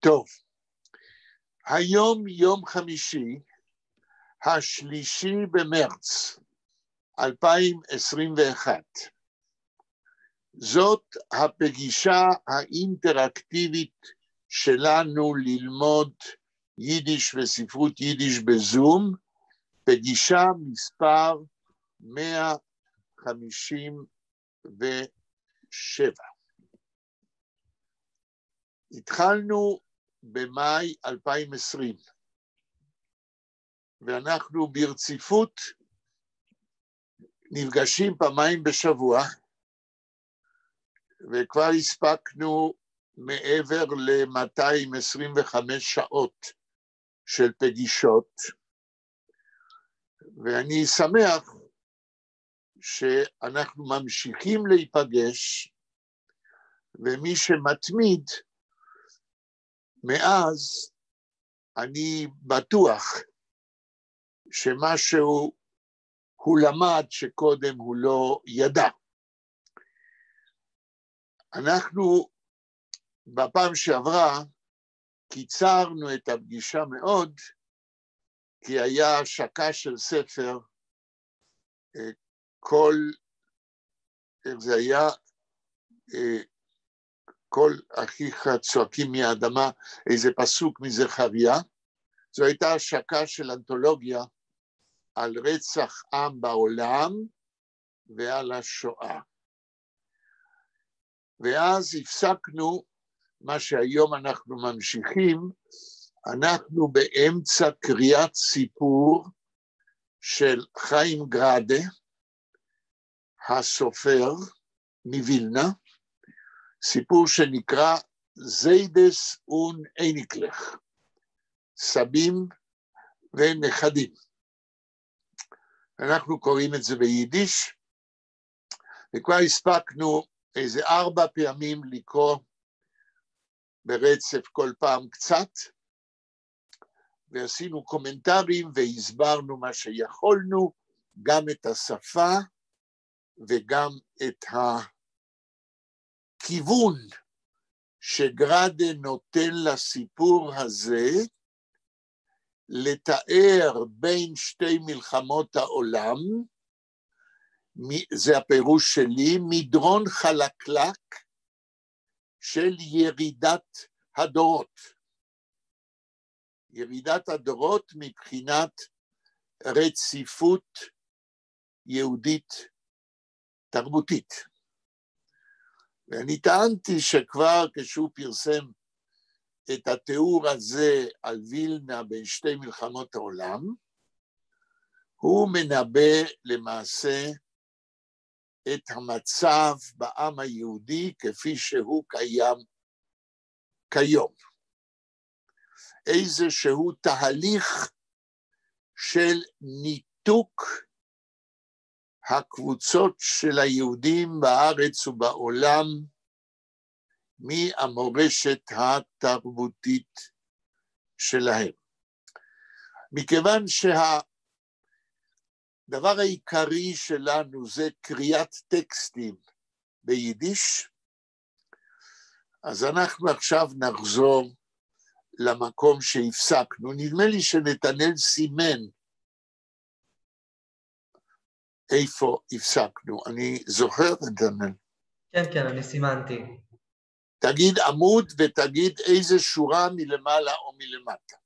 טוב, היום יום חמישי, 3 במרץ 2021. זאת הפגישה האינטראקטיבית שלנו ללמוד יידיש וספרות יידיש בזום, פגישה מספר 157. התחלנו במאי 2020, ואנחנו ברציפות נפגשים פעמיים בשבוע, וכבר הספקנו מעבר ל-225 שעות של פגישות, ואני שמח שאנחנו ממשיכים להיפגש, ומי שמתמיד מאז, אני בטוח שמשהו הוא למד שקודם הוא לא ידע. אנחנו בפעם שעברה קיצרנו את הפגישה מאוד, כי היה השקה של ספר, איך זה היה, כל אחיך צועקים מהאדמה, איזה פסוק מזכריה. זו הייתה השקה של אנתולוגיה על רצח עם בעולם ועל השואה. ואז הפסקנו מה שהיום אנחנו ממשיכים, אנחנו באמצע קריאת סיפור של חיים גראדה, הסופר מווילנה, סיפור שנקרא זיידס און אייניקלך, סבים ונכדים. אנחנו קוראים את זה ביידיש, וכבר הספקנו איזה 4 פעמים לקרוא ברצף כל פעם קצת, ועשינו קומנטרים והסברנו מה שיכולנו, גם את השפה וגם את הכיוון שגראדה נותן לסיפור הזה, לתאר בין 2 מלחמות העולם, זה הפירוש שלי, מדרון חלקלק של ירידת הדורות. ירידת הדורות מבחינת רציפות יהודית תרבותית. ואני טענתי שכבר כשהוא פרסם את התיאור הזה על וילנה בין 2 מלחמות העולם, הוא מנבא למעשה את המצב בעם היהודי כפי שהוא קיים כיום. איזשהו תהליך של ניתוק הקבוצות של היהודים בארץ ובעולם מהמורשת התרבותית שלהם. מכיוון שהדבר העיקרי שלנו זה קריאת טקסטים ביידיש, אז אנחנו עכשיו נחזור למקום שהפסקנו. נדמה לי שנתנאל סימן איפה הפסקנו. אני זוכר, נתנאל? כן, אני סימנתי. תגיד עמוד ותגיד איזה שורה מלמעלה או מלמטה.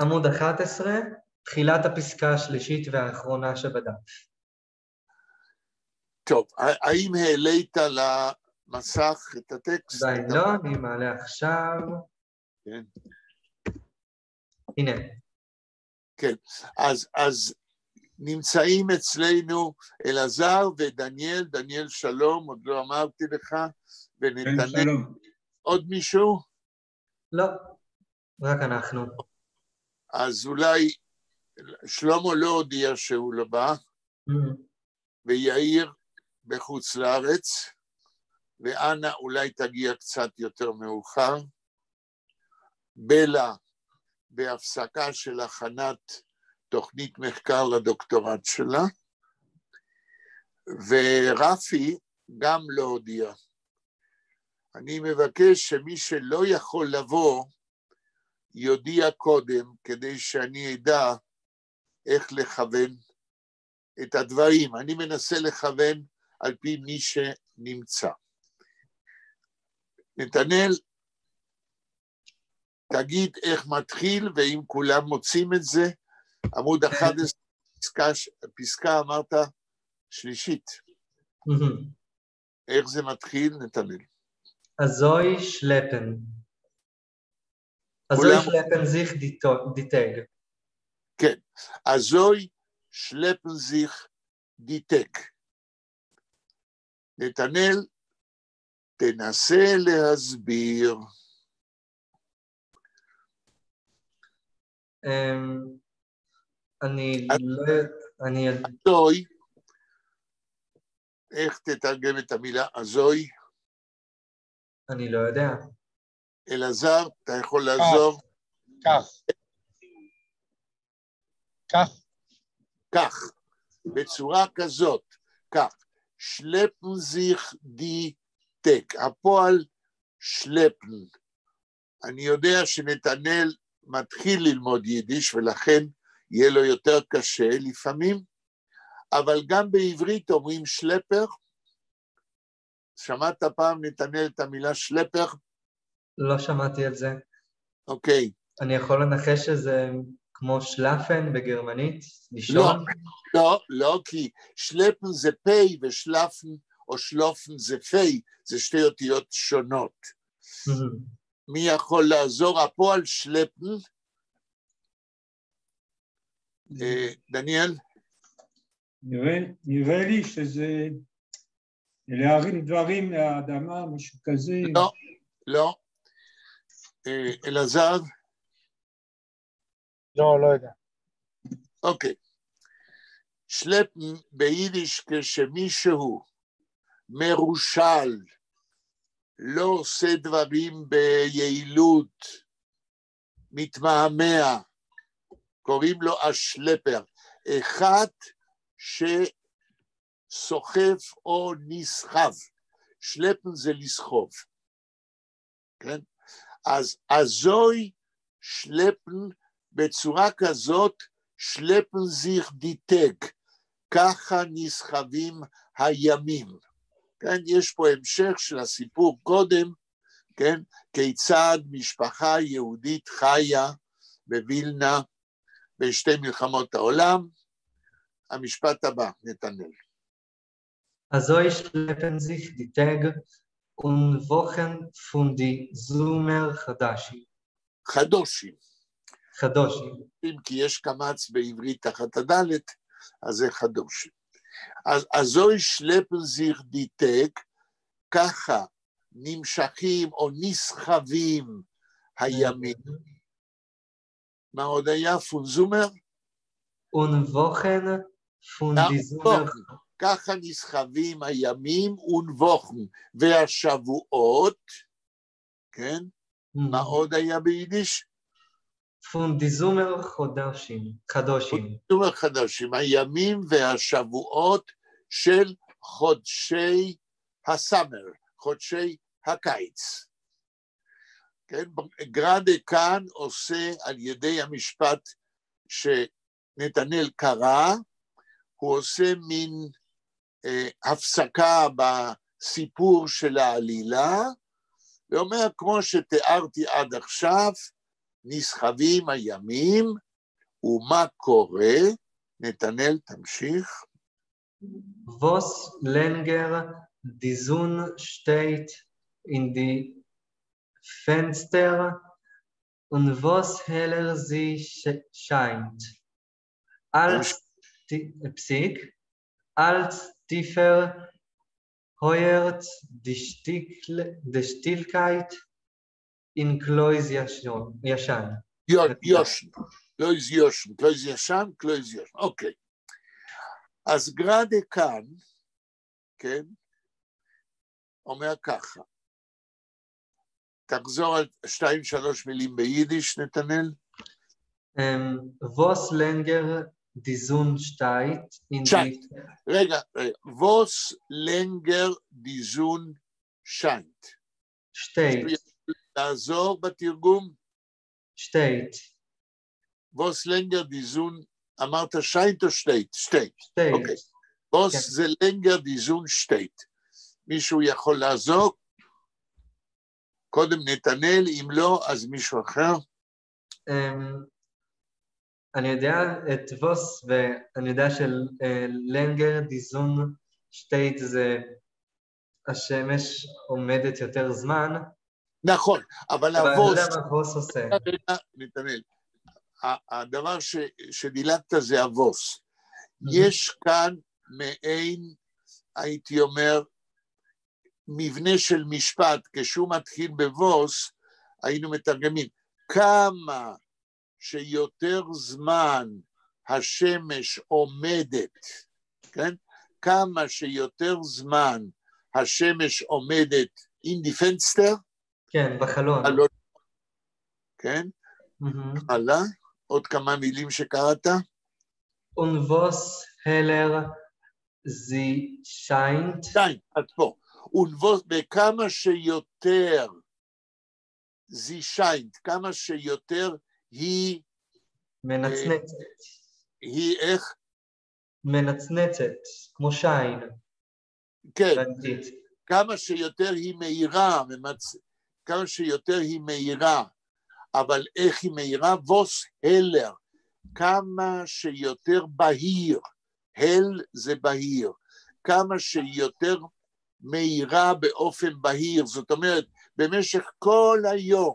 עמוד 11, תחילת הפסקה השלישית והאחרונה שבדף. טוב, האם העלית למסך את הטקסט? עדיין לא, אני מעלה עכשיו. כן. הנה. כן, אז נמצאים אצלנו אלעזר ודניאל, דניאל שלום, עוד לא אמרתי לך, ונתנאל. שלום. עוד מישהו? לא, רק אנחנו. אז אולי שלמה לא הודיע שהוא לא בא, ויאיר בחוץ לארץ, ואנה אולי תגיע קצת יותר מאוחר, בלה בהפסקה של הכנת תוכנית מחקר לדוקטורט שלה, ורפי גם לא הודיע אני מבקש שמי שלא יכול לבוא, יודיע קודם, כדי שאני אדע איך לכוון את הדברים. אני מנסה לכוון על פי מי שנמצא. נתנאל, תגיד איך מתחיל, ואם כולם מוצאים את זה, עמוד 11, פסקה אמרת שלישית. איך זה מתחיל, נתנאל? Azoi schleppen. Azoi schleppen sich die Tage. כן, azoi schleppen sich die Tage. נתנאל, תנסה להסביר. אני azoi, איך תתרגם את המילה azoi? אני לא יודע. אלעזר, אתה יכול לעזור? כך, בצורה כזאת, כך, schleppen sich die Tag, הפועל schleppen. אני יודע שנתנאל מתחיל ללמוד יידיש, ולכן יהיה לו יותר קשה לפעמים, אבל גם בעברית אומרים שלפר. שמעת פעם נתנאל את המילה שלפר? לא שמעתי את זה. אוקיי. אני יכול לנחש שזה כמו שלאפן בגרמנית? לישון? לא, כי שלפן זה פי ושלאפן או שלופן זה פי, זה שתי אותיות שונות. מי יכול לעזור? הפועל שלפן? דניאל? נראה לי שזה להרים דברים מהאדמה, משהו כזה. לא. אלעזר? לא יודע. אוקיי. שלפן ביידיש כשמישהו מרושל, לא עושה דברים ביעילות, מתמהמה, קוראים לו השלפר. אחד שסוחף או נסחב. שלפן זה לסחוב. כן? אז azoi schleppen בצורה כזאת, schleppen sich die Tag, ככה נסחבים הימים. כן? יש פה המשך של הסיפור קודם, כן? כיצד משפחה יהודית חיה בווילנה בשתי מלחמות העולם. המשפט הבא, נתנאל. azoi schleppen sich die Tag und Wochen von die Zoomer חדשים. חדושים. אם כי יש קמץ בעברית תחת הדלת, אז זה חדושים. אז azoi schleppen sich die Tag, ככה נמשכים או נסחבים הימים. מה עוד היה? פונזומר? und Wochen von die Zoomer. ככה נסחבים הימים ונבוכן, והשבועות, כן? מה עוד היה ביידיש? von die Zoomer חדושים. הימים והשבועות של חודשי הסאמר, חודשי הקיץ. כן? גרדה כאן עושה על ידי המשפט שנתנאל קרא, הוא עושה מין הפסקה בסיפור של העלילה, ואומר, כמו שתיארתי עד עכשיו, נסחבים הימים, ומה קורה? נתנאל, תמשיך. Was länger die Sonne steht in die Fenster und was heller sie scheint. Als tiefer heuert die Stillkeit in Klois ישן. יושן, קלויז ישן, אוקיי. אז גרדה כאן, כן, אומר ככה, תחזור על 2-3 מילים ביידיש, נתנאל. Was länger die Sonne steht in die... רגע, was länger die Sonne scheint. שטייט. לעזור בתרגום? שטייט. ווס לנגר די זון, אמרת שיינט או שטייט? שטייט. שטייט. אוקיי. ווס זה לנגר די זון שטייט. מישהו יכול לעזור? קודם נתנאל, אם לא, אז מישהו אחר. אני יודע את ווס, ואני יודע שלנגר דיזון שטייט זה השמש עומדת יותר זמן. נכון, אבל אבל הווס... אני יודע מה ווס עושה. נתנאל, הדבר שדילגת זה הווס. יש כאן מעין, הייתי אומר, מבנה של משפט, כשהוא מתחיל בווס, היינו מתרגמים, כמה שיותר זמן השמש עומדת, כן? כמה שיותר זמן השמש עומדת in die Fenster, כן, בחלון. כן? הלאה, עוד כמה מילים שקראת? Und was heller sie scheint. שתיים, עד פה. וכמה שיותר sie scheint, כמה שיותר היא... מנצנצת. היא איך? מנצנצת, כמו שיין. כן. באנגלית. כמה שיותר היא מהירה, כמה שיותר היא מהירה, אבל איך היא מהירה? ווס הלר, כמה שיותר בהיר, הל זה בהיר, כמה שיותר מהירה באופן בהיר, זאת אומרת, במשך כל היום,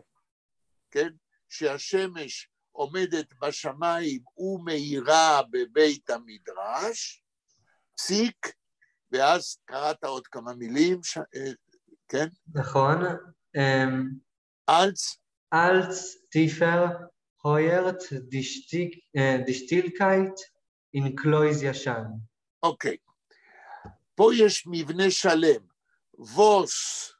כן, שהשמש עומדת בשמיים ומהירה בבית המדרש, פסיק, ואז קראת עוד כמה מילים, כן? נכון. Als tiefer heuert die Stillkeit in Klois ישן. אוקיי. פה יש מבנה שלם. ווס,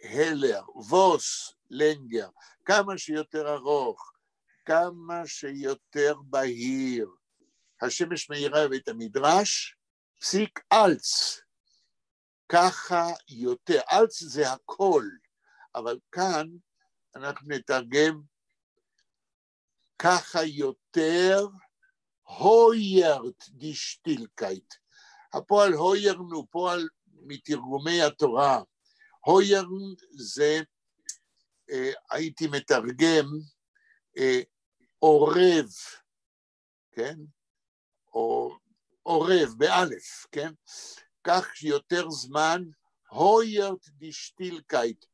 הלר, ווס, לנגר, כמה שיותר ארוך, כמה שיותר בהיר. השמש מאירה בבית המדרש, פסיק אלץ, ככה יותר, אלץ זה הכל, אבל כאן אנחנו נתרגם ככה יותר, הוירט די שטילקייט. הפועל הוירן הוא פועל מתרגומי התורה. הוירן זה, הייתי מתרגם, עורב, כן? או עורב, באלף, כן? כך יותר זמן, הוירט די שטילקייט,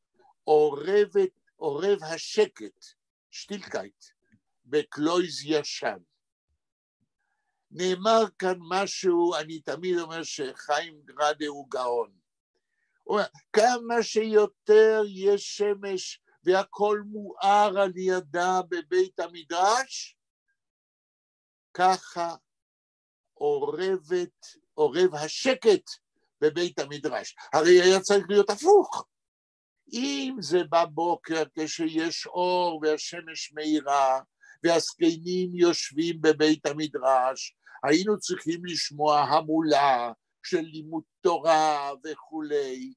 עורב השקט, שטילקייט, בקלויז ישן. נאמר כאן משהו, אני תמיד אומר שחיים גרדה הוא גאון. הוא אומר, כמה שיותר יש שמש והכל מואר על ידה בבית המדרש, ככה עורב השקט בבית המדרש. הרי היה צריך להיות הפוך. אם זה בבוקר כשיש אור והשמש מאירה, והזקנים יושבים בבית המדרש, היינו צריכים לשמוע המולה של לימוד תורה וכולי,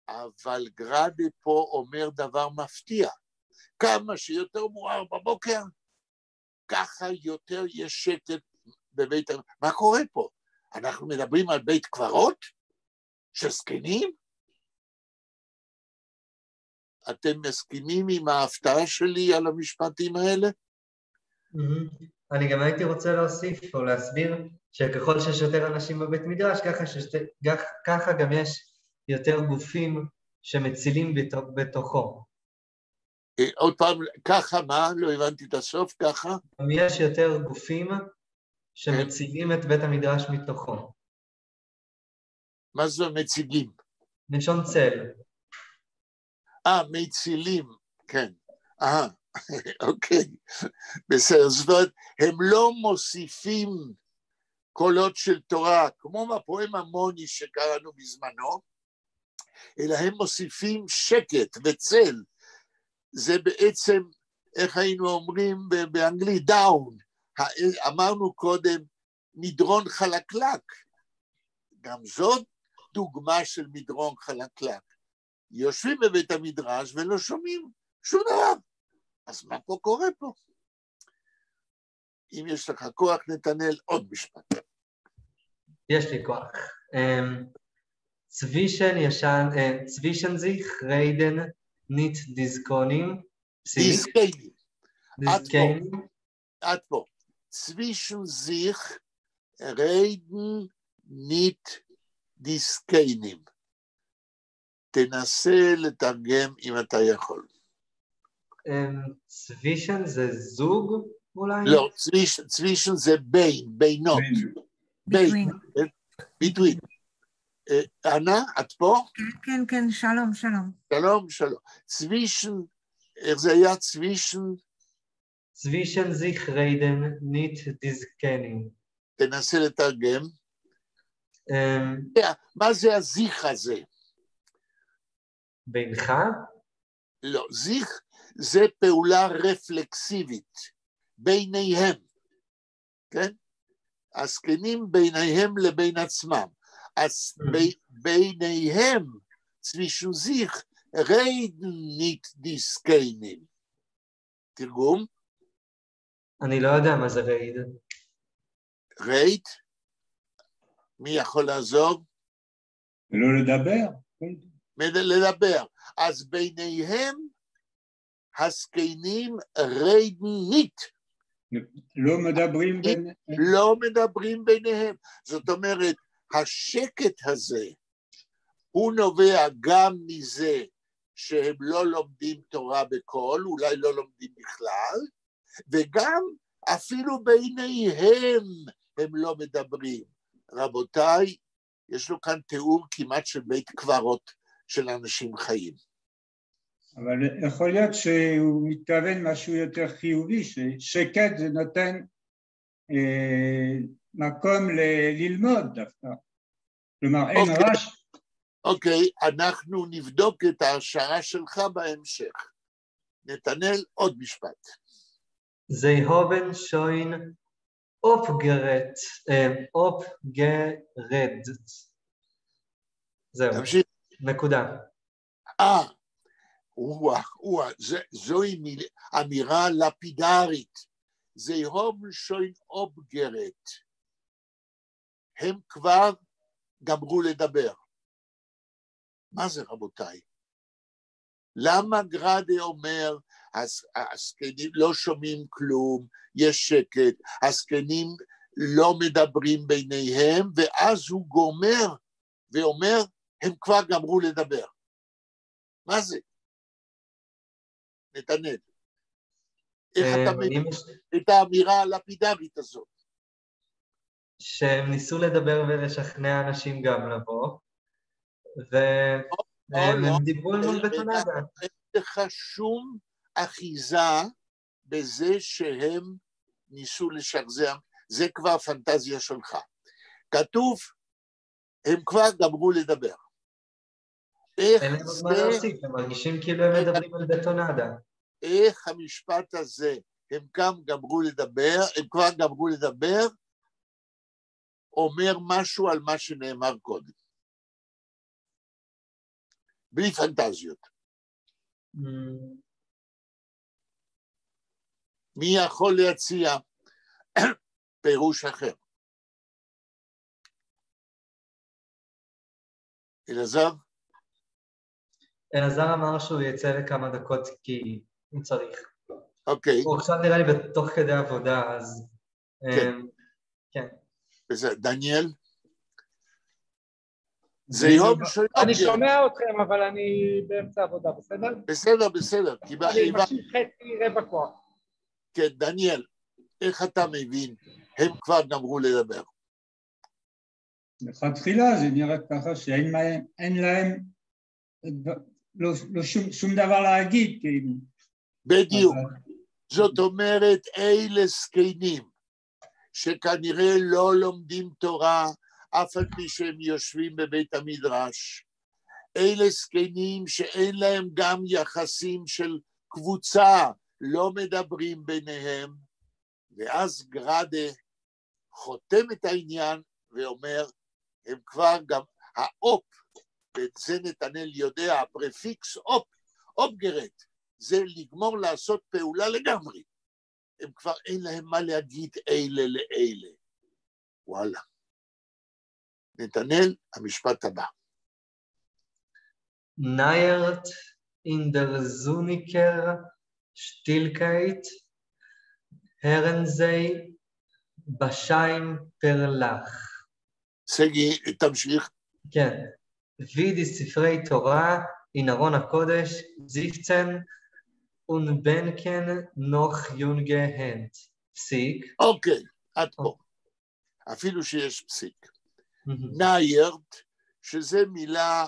אבל גרדה פה אומר דבר מפתיע, כמה שיותר מואר בבוקר, ככה יותר יש שקט בבית המדרש. מה קורה פה? אנחנו מדברים על בית קברות? של זקנים? אתם מסכימים עם ההפתעה שלי על המשפטים האלה? אני גם הייתי רוצה להוסיף או להסביר שככל שיש יותר אנשים בבית מדרש, ככה גם יש יותר גופים שמצילים בתוכו. עוד פעם, ככה מה? לא הבנתי את הסוף, ככה? גם יש יותר גופים שמצילים את בית המדרש מתוכו. מה זה מציגים? מלשון צל. מצילים, כן. אוקיי. בסדר, זאת אומרת, הם לא מוסיפים קולות של תורה, כמו בפואמה מוני שקראנו בזמנו, אלא הם מוסיפים שקט וצל. זה בעצם, איך היינו אומרים באנגלית, דאון. אמרנו קודם, מדרון חלקלק. גם זאת דוגמה של מדרון חלקלק. יושבים בבית המדרש ולא שומעים שום דבר. אז מה פה קורה פה? אם יש לך כוח, נתנאל, עוד משפט. יש לי כוח. Zwischen sich reden nicht Diskonim. דיסקיינים. Diskonim. עד פה. Zwischen sich reden nicht דיסקיינים. תנסה לתרגם אם אתה יכול. Zwischen זה זוג אולי? לא, zwischen זה בין, בינות. בין. between. אנה, את פה? כן, כן, שלום, שלום. שלום, שלום. zwischen, איך זה היה? Zwischen sich reden nicht Diskonim. תנסה לתרגם. מה זה הזיך הזה? בינך? לא, זיך זה פעולה רפלקסיבית ביניהם, כן? הזקנים ביניהם לבין עצמם. אז ביניהם, zwischen sich, reden nicht Diskonim. תרגום? אני לא יודע מה זה רייד. רייד? מי יכול לעזור? לא לדבר. לדבר. אז ביניהם הזקנים reden nicht. לא מדברים ביניהם. לא מדברים ביניהם. זאת אומרת, השקט הזה, הוא נובע גם מזה שהם לא לומדים תורה בקול, אולי לא לומדים בכלל, וגם אפילו ביניהם הם לא מדברים. רבותיי, יש לו כאן תיאור כמעט של בית קברות של אנשים חיים. אבל יכול להיות שהוא מתכוון משהו יותר חיובי, ששקט זה נותן מקום ללמוד דווקא. כלומר, אין רעש. אוקיי, אנחנו נבדוק את ההשערה שלך בהמשך. נתנאל, עוד משפט. Sie haben schon aufgeregt. זהו, תמשיך. נקודה. זוהי אמירה לפידרית. Sie haben schon aufgeregt. הם כבר גמרו לדבר. מה זה רבותיי? למה גרדה אומר, הזקנים לא שומעים כלום, יש שקט, הזקנים לא מדברים ביניהם, ואז הוא גומר ואומר, הם כבר גמרו לדבר. מה זה? נתנאל. איך אתה מבין את האמירה הלפידרית הזאת? שהם ניסו לדבר ולשכנע אנשים גם לבוא, והם דיברו מול בטונדה. אין לך שום אחיזה בזה שהם ניסו לשחזר, זה כבר פנטזיה שלך. כתוב, הם כבר גמרו לדבר. אין להם עוד מה להוסיף, הם מרגישים כאילו הם מדברים על בטונדה. איך המשפט הזה, הם גמרו לדבר, הם כבר גמרו לדבר, אומר משהו על מה שנאמר קודם. בלי פנטזיות. מי יכול להציע פירוש אחר? אלעזר? אלעזר אמר שהוא יצא לכמה דקות כי הוא צריך. אוקיי. הוא עכשיו נראה לי בתוך כדי עבודה, אז... כן. בסדר, דניאל? אני שומע אתכם, אבל אני באמצע עבודה, בסדר? בסדר. אני ממשיך חצי רבע כוח. כן, דניאל, איך אתה מבין? הם כבר גמרו לדבר. בתחילה זה נראה ככה שאין להם שום דבר להגיד, כאילו. בדיוק. זאת אומרת, אלה זקנים, שכנראה לא לומדים תורה, אף על פי שהם יושבים בבית המדרש. אלה זקנים שאין להם גם יחסים של קבוצה, לא מדברים ביניהם, ואז גרדה חותם את העניין ואומר, הם כבר גם, האופ, ואת זה נתנאל יודע, הפרפיקס אופגרט, זה לגמור לעשות פעולה לגמרי. הם כבר אין להם מה להגיד אלה לאלה. וואלה. נתנאל, המשפט הבא. Naiert in der Zuniker Stillkeit hören sie Beschein Perlach. סגי, תמשיך. כן. wie die ספרי תורה in ארון הקודש זיפצן und noch junge Hand. פסיק. אוקיי, עד פה. אפילו שיש פסיק. ניירד, שזה מילה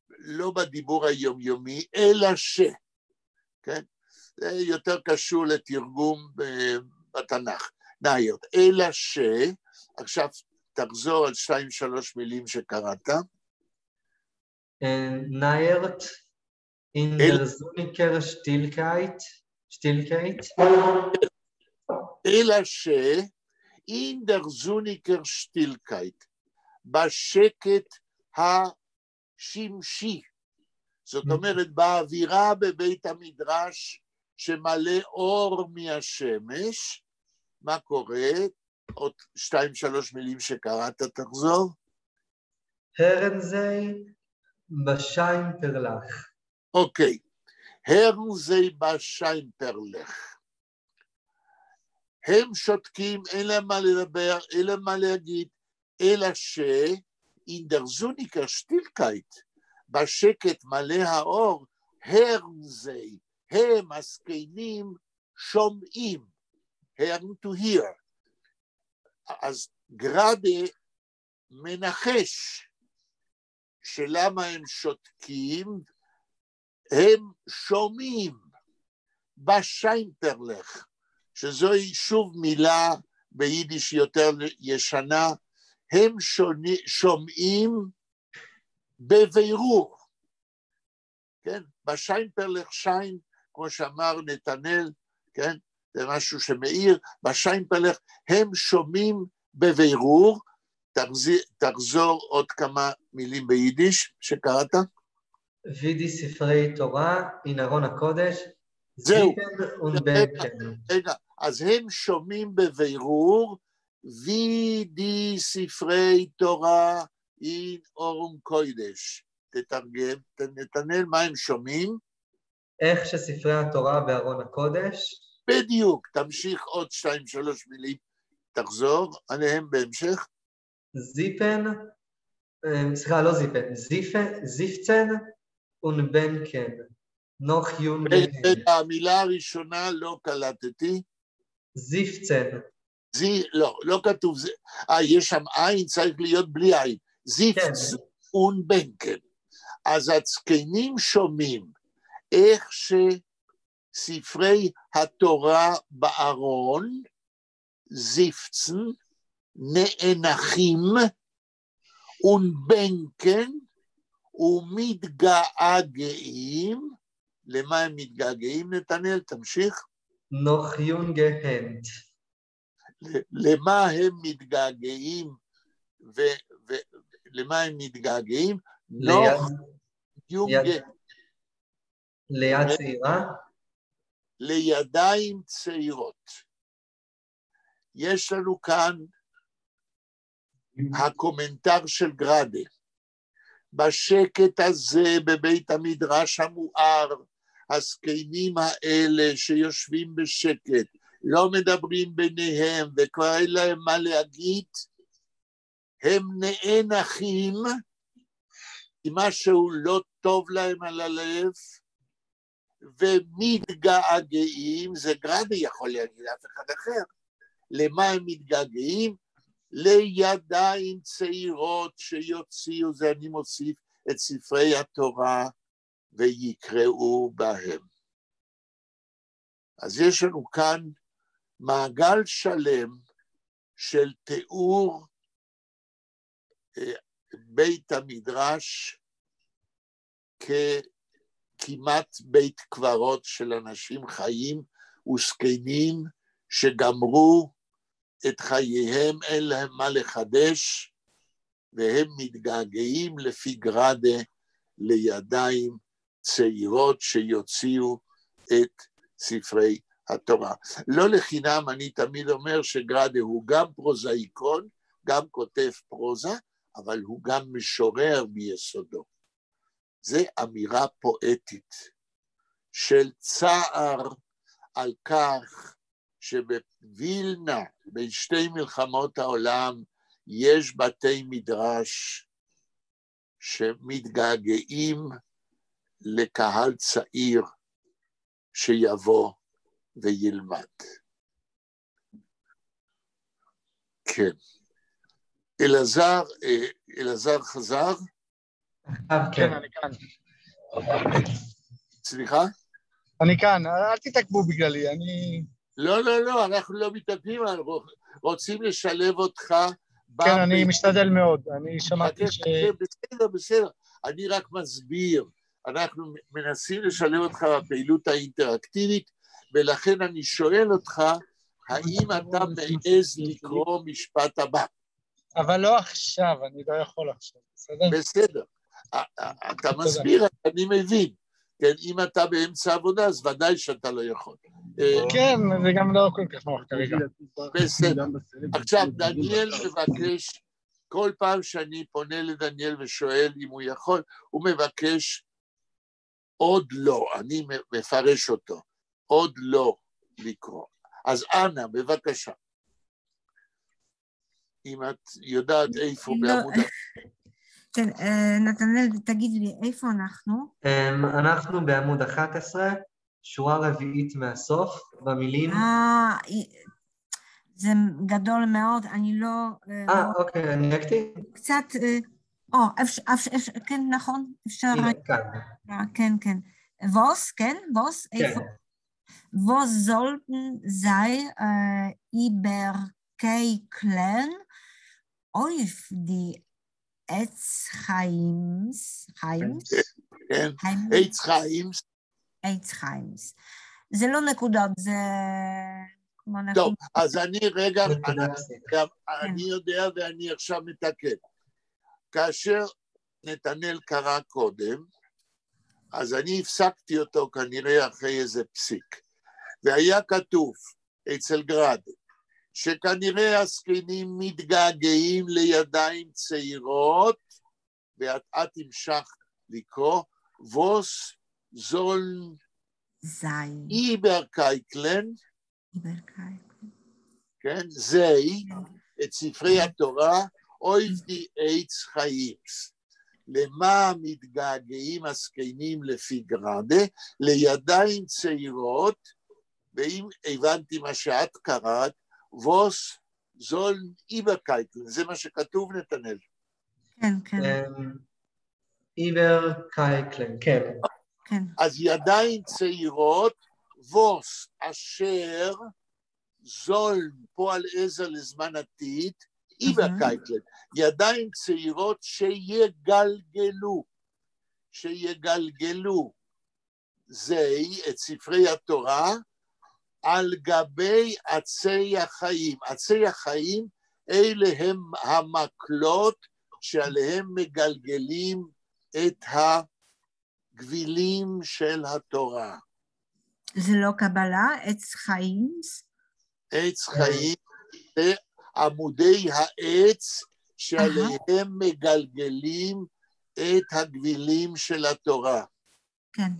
לא בדיבור היומיומי, אלא כן? זה יותר קשור לתרגום בתנ"ך. ניירד, אלא עכשיו תחזור על 2-3 מילים שקראת. ניירד, in der Zuniker Stillkeit, אלא in der Zuniker Stillkeit, בשקט השמשי, זאת אומרת באווירה בבית המדרש שמלא אור מהשמש, מה קורה? עוד 2-3 מילים שקראת, תחזור. hören sie Beschein Perlach. אוקיי, hören sie Beschein Perlach. הם שותקים, אין להם מה לדבר, אין להם מה להגיד, אלא in der Zuniker Stillkeit, בשקט מלא האור, hören sie, הם הזקנים שומעים, hören to hear. אז גרדה מנחש שלמה הם שותקים, הם שומעים בשיין פרלך, שזוהי שוב מילה ביידיש יותר ישנה, הם שומעים בבירור, כן? בשיין פרלך, שיין, כמו שאמר נתנאל, כן? זה משהו שמאיר, בשיין פרלך, הם שומעים בבירור, תחזור עוד כמה מילים ביידיש שקראת. וידי ספרי תורה, in ארון הקודש, זהו. רגע, אז הם שומעים בבירור, וידי ספרי תורה, in ארון קודש. תתרגם, נתנאל, מה הם שומעים? איך שספרי התורה בארון הקודש. בדיוק, תמשיך עוד 2-3 מילים, תחזור עליהם בהמשך. זיפן, סליחה, לא זיפן, זיפצן ונבנקן, נוח יונגן. המילה הראשונה לא קלטתי. זיפצן. לא כתוב, יש שם עין, צריך להיות בלי עין. זיפצן ונבנקן. אז הזקנים שומעים איך שספרי התורה בארון, זיפצן, נאנחים ונבנקן ומתגעגעים. למה הם מתגעגעים, נתנאל? תמשיך. נוח יונגהנט. למה הם מתגעגעים ולמה הם מתגעגעים? נוח יונגהנט. ליד צעירה? לידיים צעירות. יש לנו כאן הקומנטר של גרדה. בשקט הזה בבית המדרש המואר, הזקנים האלה שיושבים בשקט, לא מדברים ביניהם וכבר אין להם מה להגיד, הם נאנחים, כי משהו לא טוב להם על הלב, ומתגעגעים, זה גרדה יכול להגיד אף אחד אחר, למה הם מתגעגעים? לידיים צעירות שיוציאו, זה אני מוסיף, את ספרי התורה ויקראו בהם. אז יש לנו כאן מעגל שלם של תיאור בית המדרש ככמעט בית קברות של אנשים חיים וזקנים שגמרו את חייהם, אין להם מה לחדש, והם מתגעגעים לפי גרדה לידיים צעירות שיוציאו את ספרי התורה. לא לחינם אני תמיד אומר שגרדה הוא גם פרוזאיקון, גם כותב פרוזה, אבל הוא גם משורר ביסודו. זה אמירה פואטית של צער על כך שבווילנה, בין שתי מלחמות העולם, יש בתי מדרש שמתגעגעים לקהל צעיר שיבוא וילמד. כן. אלעזר חזר? כן, אני כאן. סליחה? אני כאן, אל תתעכבו בגללי, אני... לא, אנחנו לא מתעכבים, אנחנו רוצים לשלב אותך. כן, אני משתדל מאוד, אני שמעתי ש... בסדר, אני רק מסביר, אנחנו מנסים לשלב אותך בפעילות האינטראקטיבית, ולכן אני שואל אותך, האם אתה מעז לקרוא משפט הבא? אבל לא עכשיו, אני לא יכול עכשיו, בסדר? בסדר, אתה מסביר, אני מבין, כן, אם אתה באמצע עבודה, אז ודאי שאתה לא יכול. כן, זה גם לא כל כך נוח כרגע. בסדר. עכשיו, דניאל מבקש, כל פעם שאני פונה לדניאל ושואל אם הוא יכול, הוא מבקש עוד לא, אני מפרש אותו, עוד לא לקרוא. אז אנא, בבקשה. אם את יודעת איפה בעמוד... כן, נתנאל, תגיד לי, איפה אנחנו? אנחנו בעמוד 11, שורה רביעית מהסוף, במילים... זה גדול מאוד, אני לא... אוקיי, אני אקטיב. קצת... כן, נכון, אפשר... הנה, כאן. כן. ווס, כן? ווס, איפה? ווס זולטן זי איברקייקלן אויף די עץ חיימס, עץ חיימס. זה לא נקודות, זה... טוב, אז אני רגע, אני יודע ואני עכשיו מתקן. כאשר נתנאל קרא קודם, אז אני הפסקתי אותו כנראה אחרי איזה פסיק, והיה כתוב אצל גרד, שכנראה הזקנים מתגעגעים לידיים צעירות, ואת המשך לקרוא, ווס זולן איברקייקלן, כן, זי, את ספרי התורה, אויב די עץ חיימס. למה מתגעגעים הזקנים לפי גרדה? לידיים צעירות, ואם הבנתי מה שאת קראת, ווס זולן איברקייקלן, זה מה שכתוב נתנאל. כן. איברקייקלן, כן. אז ידיים צעירות, ווס אשר זולן פועל עזר לזמן עתיד, איברקייקלן, ידיים צעירות שיגלגלו זי את ספרי התורה על גבי עצי החיים. עצי החיים אלה הם המקלות שעליהם מגלגלים את הגבילים של התורה. זה לא קבלה, עץ חיים? עץ חיים זה עמודי העץ שעליהם מגלגלים את הגבילים של התורה. כן.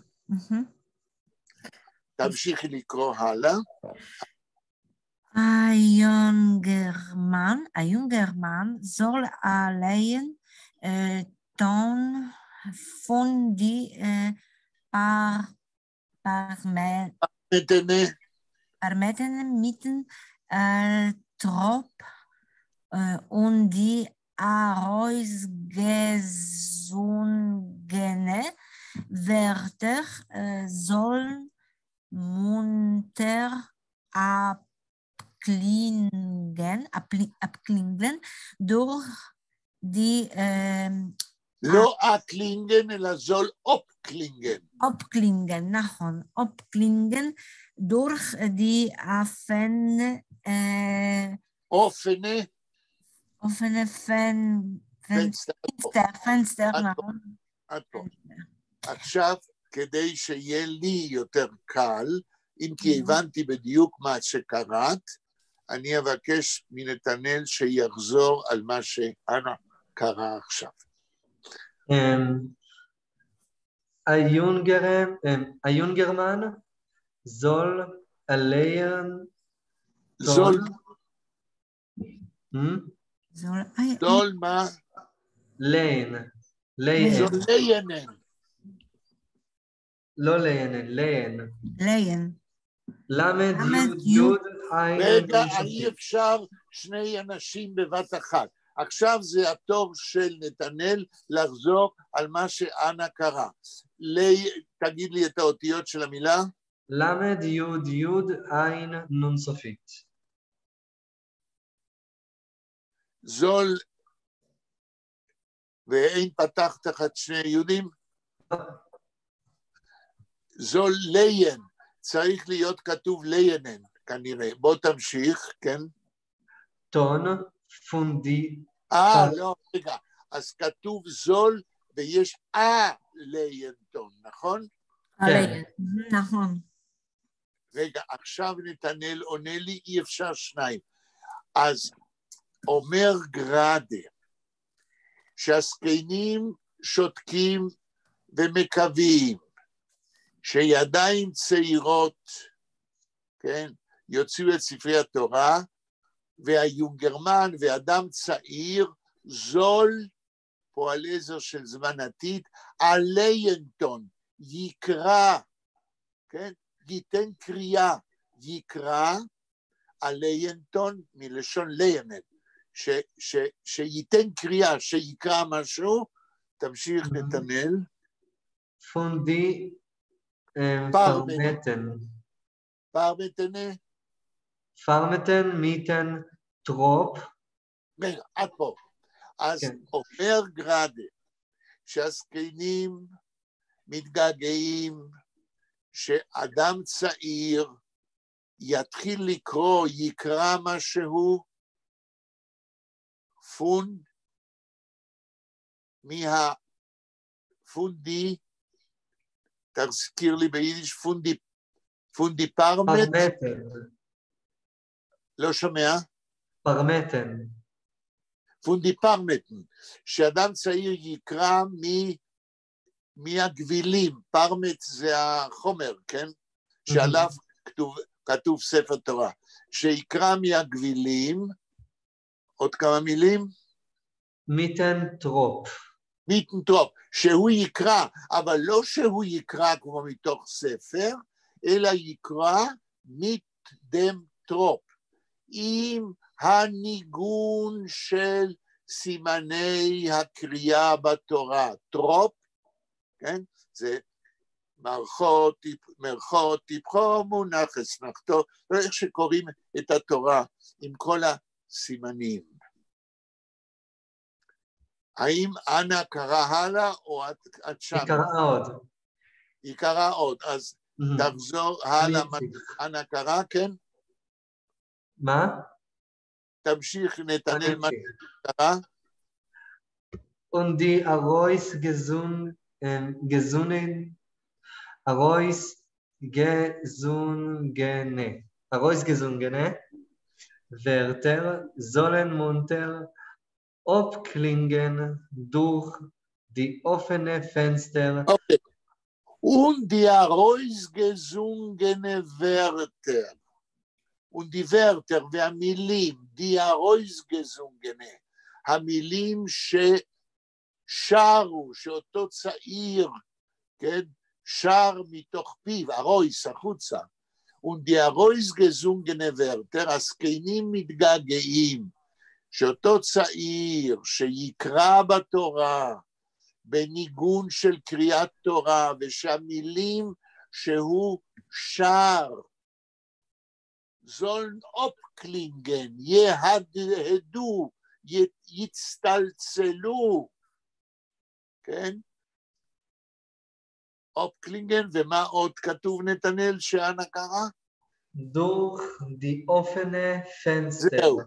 תמשיכי לקרוא הלאה. Jungermann soll allein ton von die Parmeten mitten Trop und die Aroisgesungene Wörter sollen munter abklingen durch die לא אקלינגן, אלא זול אופקלינגן. אופקלינגן, נכון. אופקלינגן durch die offene פנסטר, נכון. עד פה. עכשיו, כדי שיהיה לי יותר קל, אם כי הבנתי בדיוק מה שקראת, אני אבקש מנתנאל שיחזור על מה שאנה קרא עכשיו. היונגרמן, זול, עליין, זול. זול מה? ליין. זול ליינן. לא ליינן, ליין. ליין. למד יוד עין. רגע, אי אפשר שני אנשים בבת אחת. עכשיו זה התור של נתנאל לחזור על מה שאנה קרא. תגיד לי את האותיות של המילה. למד יוד יוד עין נון סופית. זול, ואין פתח תחת שני יהודים? זול ליין, צריך להיות כתוב ליינן, כנראה. בוא תמשיך, כן? טון, פונדי. לא, רגע, אז כתוב זול ויש ליינטון, נכון? ליין, נכון. רגע, עכשיו נתנאל עונה לי, אי אפשר שניים. אז אומר גראדה, שהזקנים שותקים ומקווים, שידיים צעירות, כן, יוציאו את ספרי התורה, והיונגרמן ואדם צעיר, זול, פועל עזר של זמן עתיד, עליינטון, יקרא, כן, ייתן קריאה, יקרא, עליינטון, מלשון ליינן, שייתן קריאה, שיקרא משהו, תמשיך נתנאל. פונדי פרמטן. פרמטנה? פרמטן מיתן טרופ. עד פה. אז אומר גראדה, שהזקנים מתגעגעים, שאדם צעיר יתחיל לקרוא, יקרא משהו, פונד, פונדי, תזכיר לי ביידיש, פונדי פרמט? פרמטן. לא שומע? פרמטן. פונדי פרמטן, שאדם צעיר יקרא מהגבילים, פרמט זה החומר, כן? שעליו כתוב ספר תורה, שיקרא מהגבילים, עוד כמה מילים? מיתן טרופ. מיתן טרופ, שהוא יקרא, אבל לא שהוא יקרא כמו מתוך ספר, אלא יקרא מיתדם טרופ, עם הניגון של סימני הקריאה בתורה. טרופ, כן? זה מרכות, טיפחו, מונח, אסנחתו, ואיך שקוראים את התורה עם כל הסימנים. האם אנה קרא הלאה או את שם? היא קראה עוד. היא קראה עוד, אז תחזור הלאה, אנה קרא, כן? מה? תמשיך נתנאל מה שקרא. Und die Arois gesunden, Arois gesungene, Wörter sollen munter abklingen durch die offene Fenster. Okay. Und die Arois gesungene Wörter. Und die Wörter והמילים, die Arois gesungene, המילים ששרו, שאותו צעיר, כן, שר מתוך פיו, ארויס, החוצה, und die Arois gesungene Wörter, הזקנים מתגעגעים, שאותו צעיר שיקרא בתורה, בניגון של קריאת תורה, ושהמילים שהוא שר, זולן אופקלינגן, יהדהדו, יצטלצלו, כן? אופקלינגן, ומה עוד כתוב נתנאל שאנה קרא? durch die offene Fenster. זהו,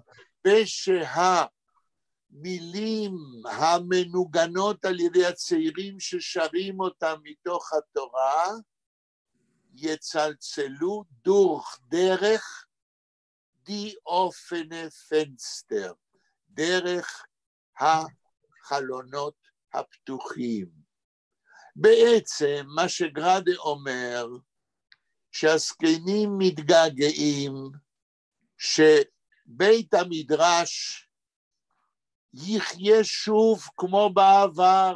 מילים המנוגנות על ידי הצעירים ששרים אותם מתוך התורה, יצלצלו דרך די אופנה פנסטר, דרך החלונות הפתוחים. בעצם מה שגראדה אומר, שהזקנים מתגעגעים, שבית המדרש יחיה שוב כמו בעבר,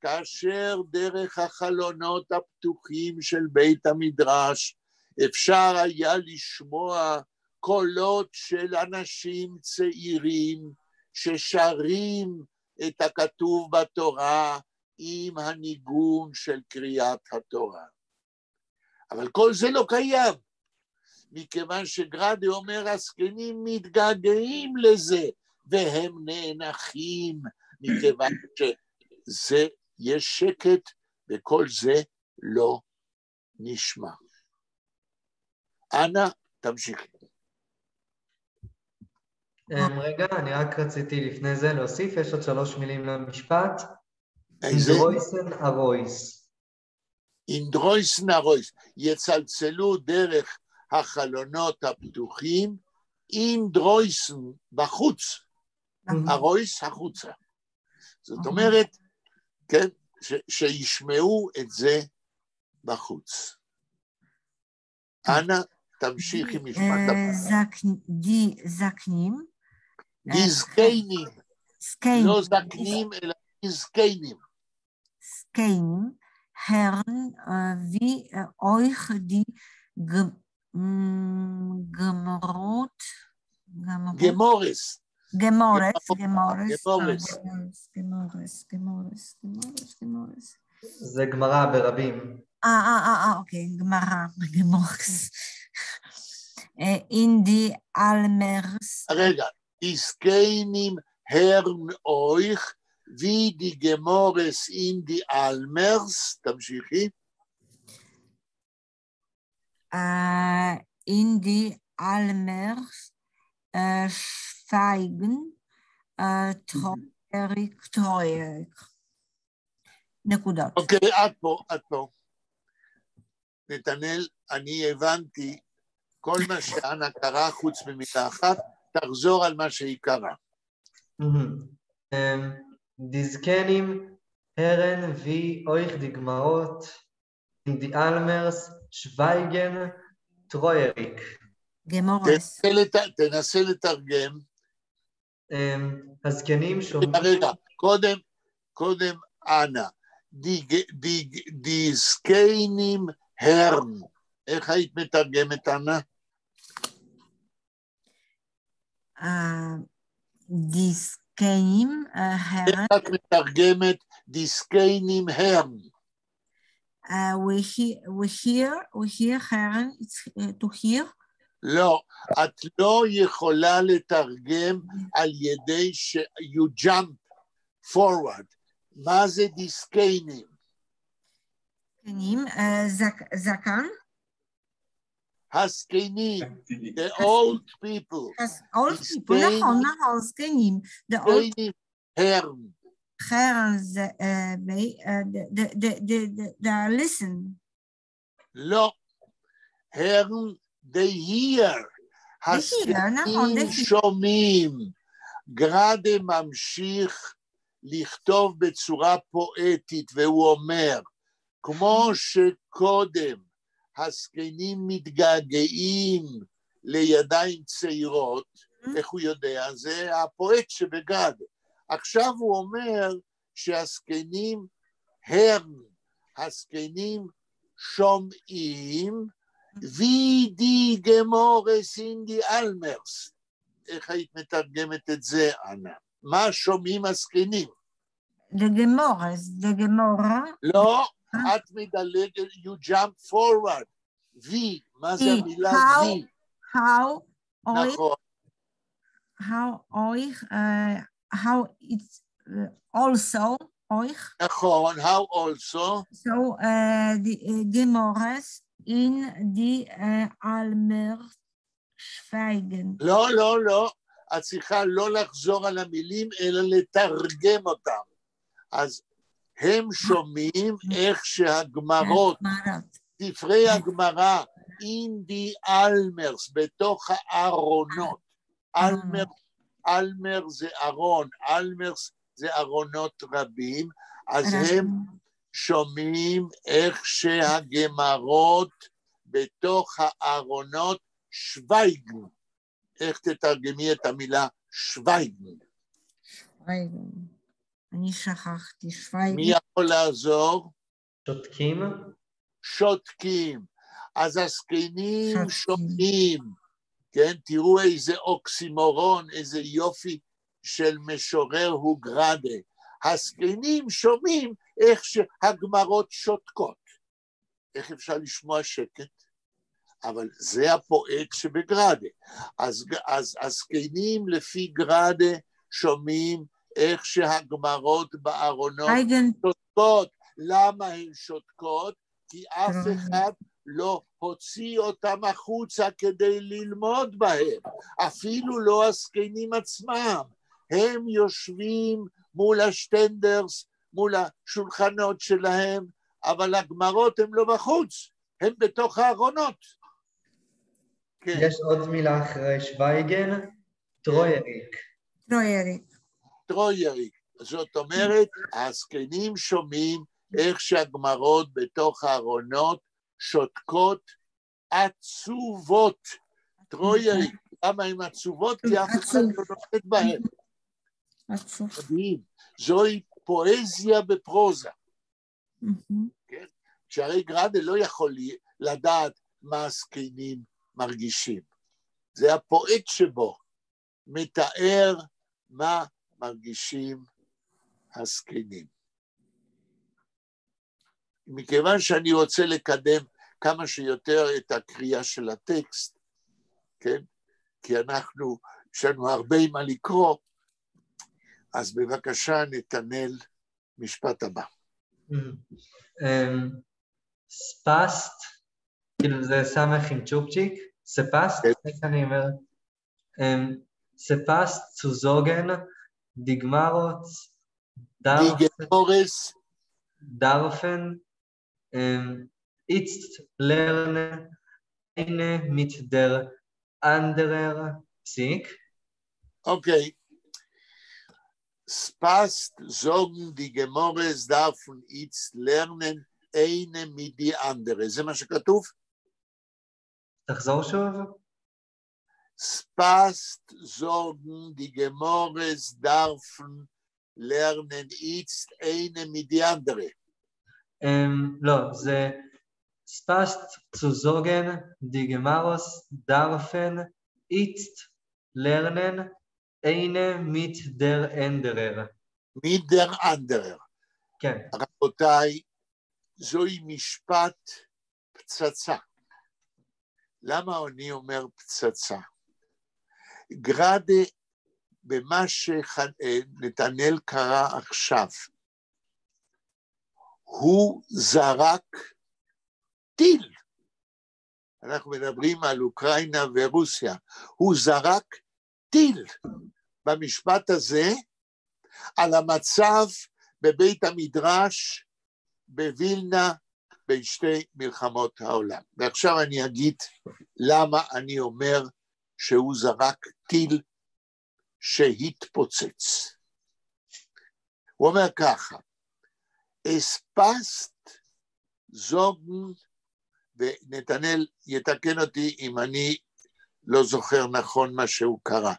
כאשר דרך החלונות הפתוחים של בית המדרש אפשר היה לשמוע קולות של אנשים צעירים ששרים את הכתוב בתורה עם הניגון של קריאת התורה. אבל כל זה לא קיים, מכיוון שגראדה אומר, הזקנים מתגעגעים לזה, והם נאנחים, מכיוון שזה, יש שקט, וכל זה לא נשמע. אנא, תמשיכי. רגע, אני רק רציתי לפני זה להוסיף, יש עוד 3 מילים למשפט. איזה? אינדרויסן ארויס. אינדרויסן ארויס, יצלצלו דרך החלונות הפתוחים, אינדרויסן בחוץ, ארויס החוצה. זאת אומרת, כן, שישמעו את זה בחוץ. אנא, תמשיך עם משפט הבא. זקנים. די זקנים. לא זקנים, אלא די זקנים. זקנים, הרן, wie euch die גמורס. זה גמרא ברבים. אוקיי, גמרא, גמורס. in die Almers. רגע, הזקנים הרן euch, wie die Gemores in die Almers, תמשיכי. In die Almers steigen treuerig. נקודות. אוקיי, את פה. נתנאל, אני הבנתי כל מה שאנה קרא חוץ ממילה אחת, תחזור על מה שהיא קרא. דיזקנים, הרן ואויך דגמרות, in die Almers, schweigen, treuerig. גמורס. תנסה לתרגם. הזקנים שומעים... רגע, קודם אנה. דיזקנים הרן. איך היית מתרגמת, אנה? דיזקנים הרן. איך את מתרגמת דיזקנים הרן? we hear הרן, to hear. לא, את לא יכולה לתרגם על ידי you jump forward. מה זה דיסקיינים? זקן? הזקנים, the old people. old people, נכון, זקנים. זקנים, הרן. הרן זה, listen. לא, הרן, they hear. הזקנים שומעים. גראדה ממשיך לכתוב בצורה פואטית, והוא אומר, כמו שקודם הזקנים מתגעגעים לידיים צעירות, איך הוא יודע? זה הפואט שבגראדה. עכשיו הוא אומר שהזקנים הזקנים שומעים, וידי גמורס אינדי אלמרס. איך היית מתרגמת את זה, אנה? מה שומעים הזקנים? לגמורה. לא, את מדלגת, you jump forward. וי, מה זה המילה וי? How, נכון. how it's also, נכון, how also. So, the Gemores in die Almer schweigen. לא, את צריכה לא לחזור על המילים, אלא לתרגם אותם. אז הם שומעים איך שהגמרות, ספרי הגמרא, אינדי אלמרס, בתוך הארונות. אלמר זה ארון, אלמרס זה ארונות רבים, אז הם שומעים איך שהגמרות בתוך הארונות שווייגן. איך תתרגמי את המילה שווייגן? שווייגן. אני שכחתי, שווייגן. מי יכול לעזור? שותקים. שותקים. אז הזקנים שומעים, כן? תראו איזה אוקסימורון, איזה יופי של משורר הוא גרדה. הזקנים שומעים איך שהגמרות שותקות. איך אפשר לשמוע שקט? אבל זה הפואט שבגרדה. אז הזקנים לפי גרדה שומעים איך שהגמרות בארונות שותקות. למה הן שותקות? כי אף אחד לא הוציא אותם החוצה כדי ללמוד בהם. אפילו לא הזקנים עצמם. הם יושבים מול השטנדרס, מול השולחנות שלהם, אבל הגמרות הן לא בחוץ, הן בתוך הארונות. כן. יש עוד מילה אחרי שווייגן, טרויריק. טרויריק. זאת אומרת, הזקנים שומעים איך שהגמרות בתוך הארונות שותקות עצובות. טרויריק, למה הן עצובות? כי אף אחד לא נוקט בהן. מדהים. זוהי פואזיה בפרוזה. כן? שהרי גרדה לא יכול לדעת מה הזקנים מרגישים. זה הפואט שבו מתאר מה מרגישים הזקנים. מכיוון שאני רוצה לקדם כמה שיותר את הקריאה של הטקסט, כן? כי יש לנו הרבה מה לקרוא, אז בבקשה נתנאל משפט הבא. ספסט, כאילו זה סמך עם צ'ופצ'יק, ספסט, איך אני אומר? ספסט צוזוגן, דיגמרוץ, דרפן, איצט לרנן, eine mit der anderer Psik. Okay. Spast sagen die Gemores davon jetzt lernen eine mit die andere. זה מה שכתוב? תחזור שוב. Spast sagen die Gemores davon lernen jetzt eine mit die andere. לא, זה Spast zu sagen, die Gemaros darfen jetzt lernen eine mit der anderer. mit der anderer. כן. רבותיי, זוהי משפט פצצה. למה אני אומר פצצה? גרדה, במה שנתנאל קרא עכשיו, הוא זרק טיל. אנחנו מדברים על אוקראינה ורוסיה. הוא זרק טיל במשפט הזה על המצב בבית המדרש בווילנה בין שתי מלחמות העולם. ועכשיו אני אגיד למה אני אומר שהוא זרק טיל שהתפוצץ. הוא אומר ככה, אספסט זוגן, ונתנאל יתקן אותי אם אני לא זוכר נכון מה שהוא קרא,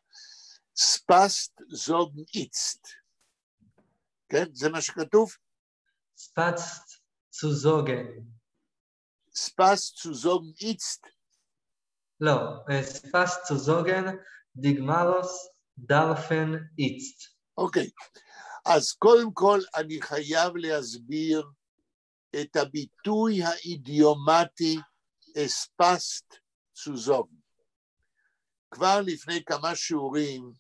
ספסט זוגן איצט. כן? זה מה שכתוב? ספסט צו זוגן. ספסט צו זוגן איצט? לא, ספסט צו זוגן דיגמרוס דרפן איצט. אוקיי, אז קודם כל אני חייב להסביר את הביטוי האידיומטי אספסט צו זוגן. כבר לפני כמה שיעורים,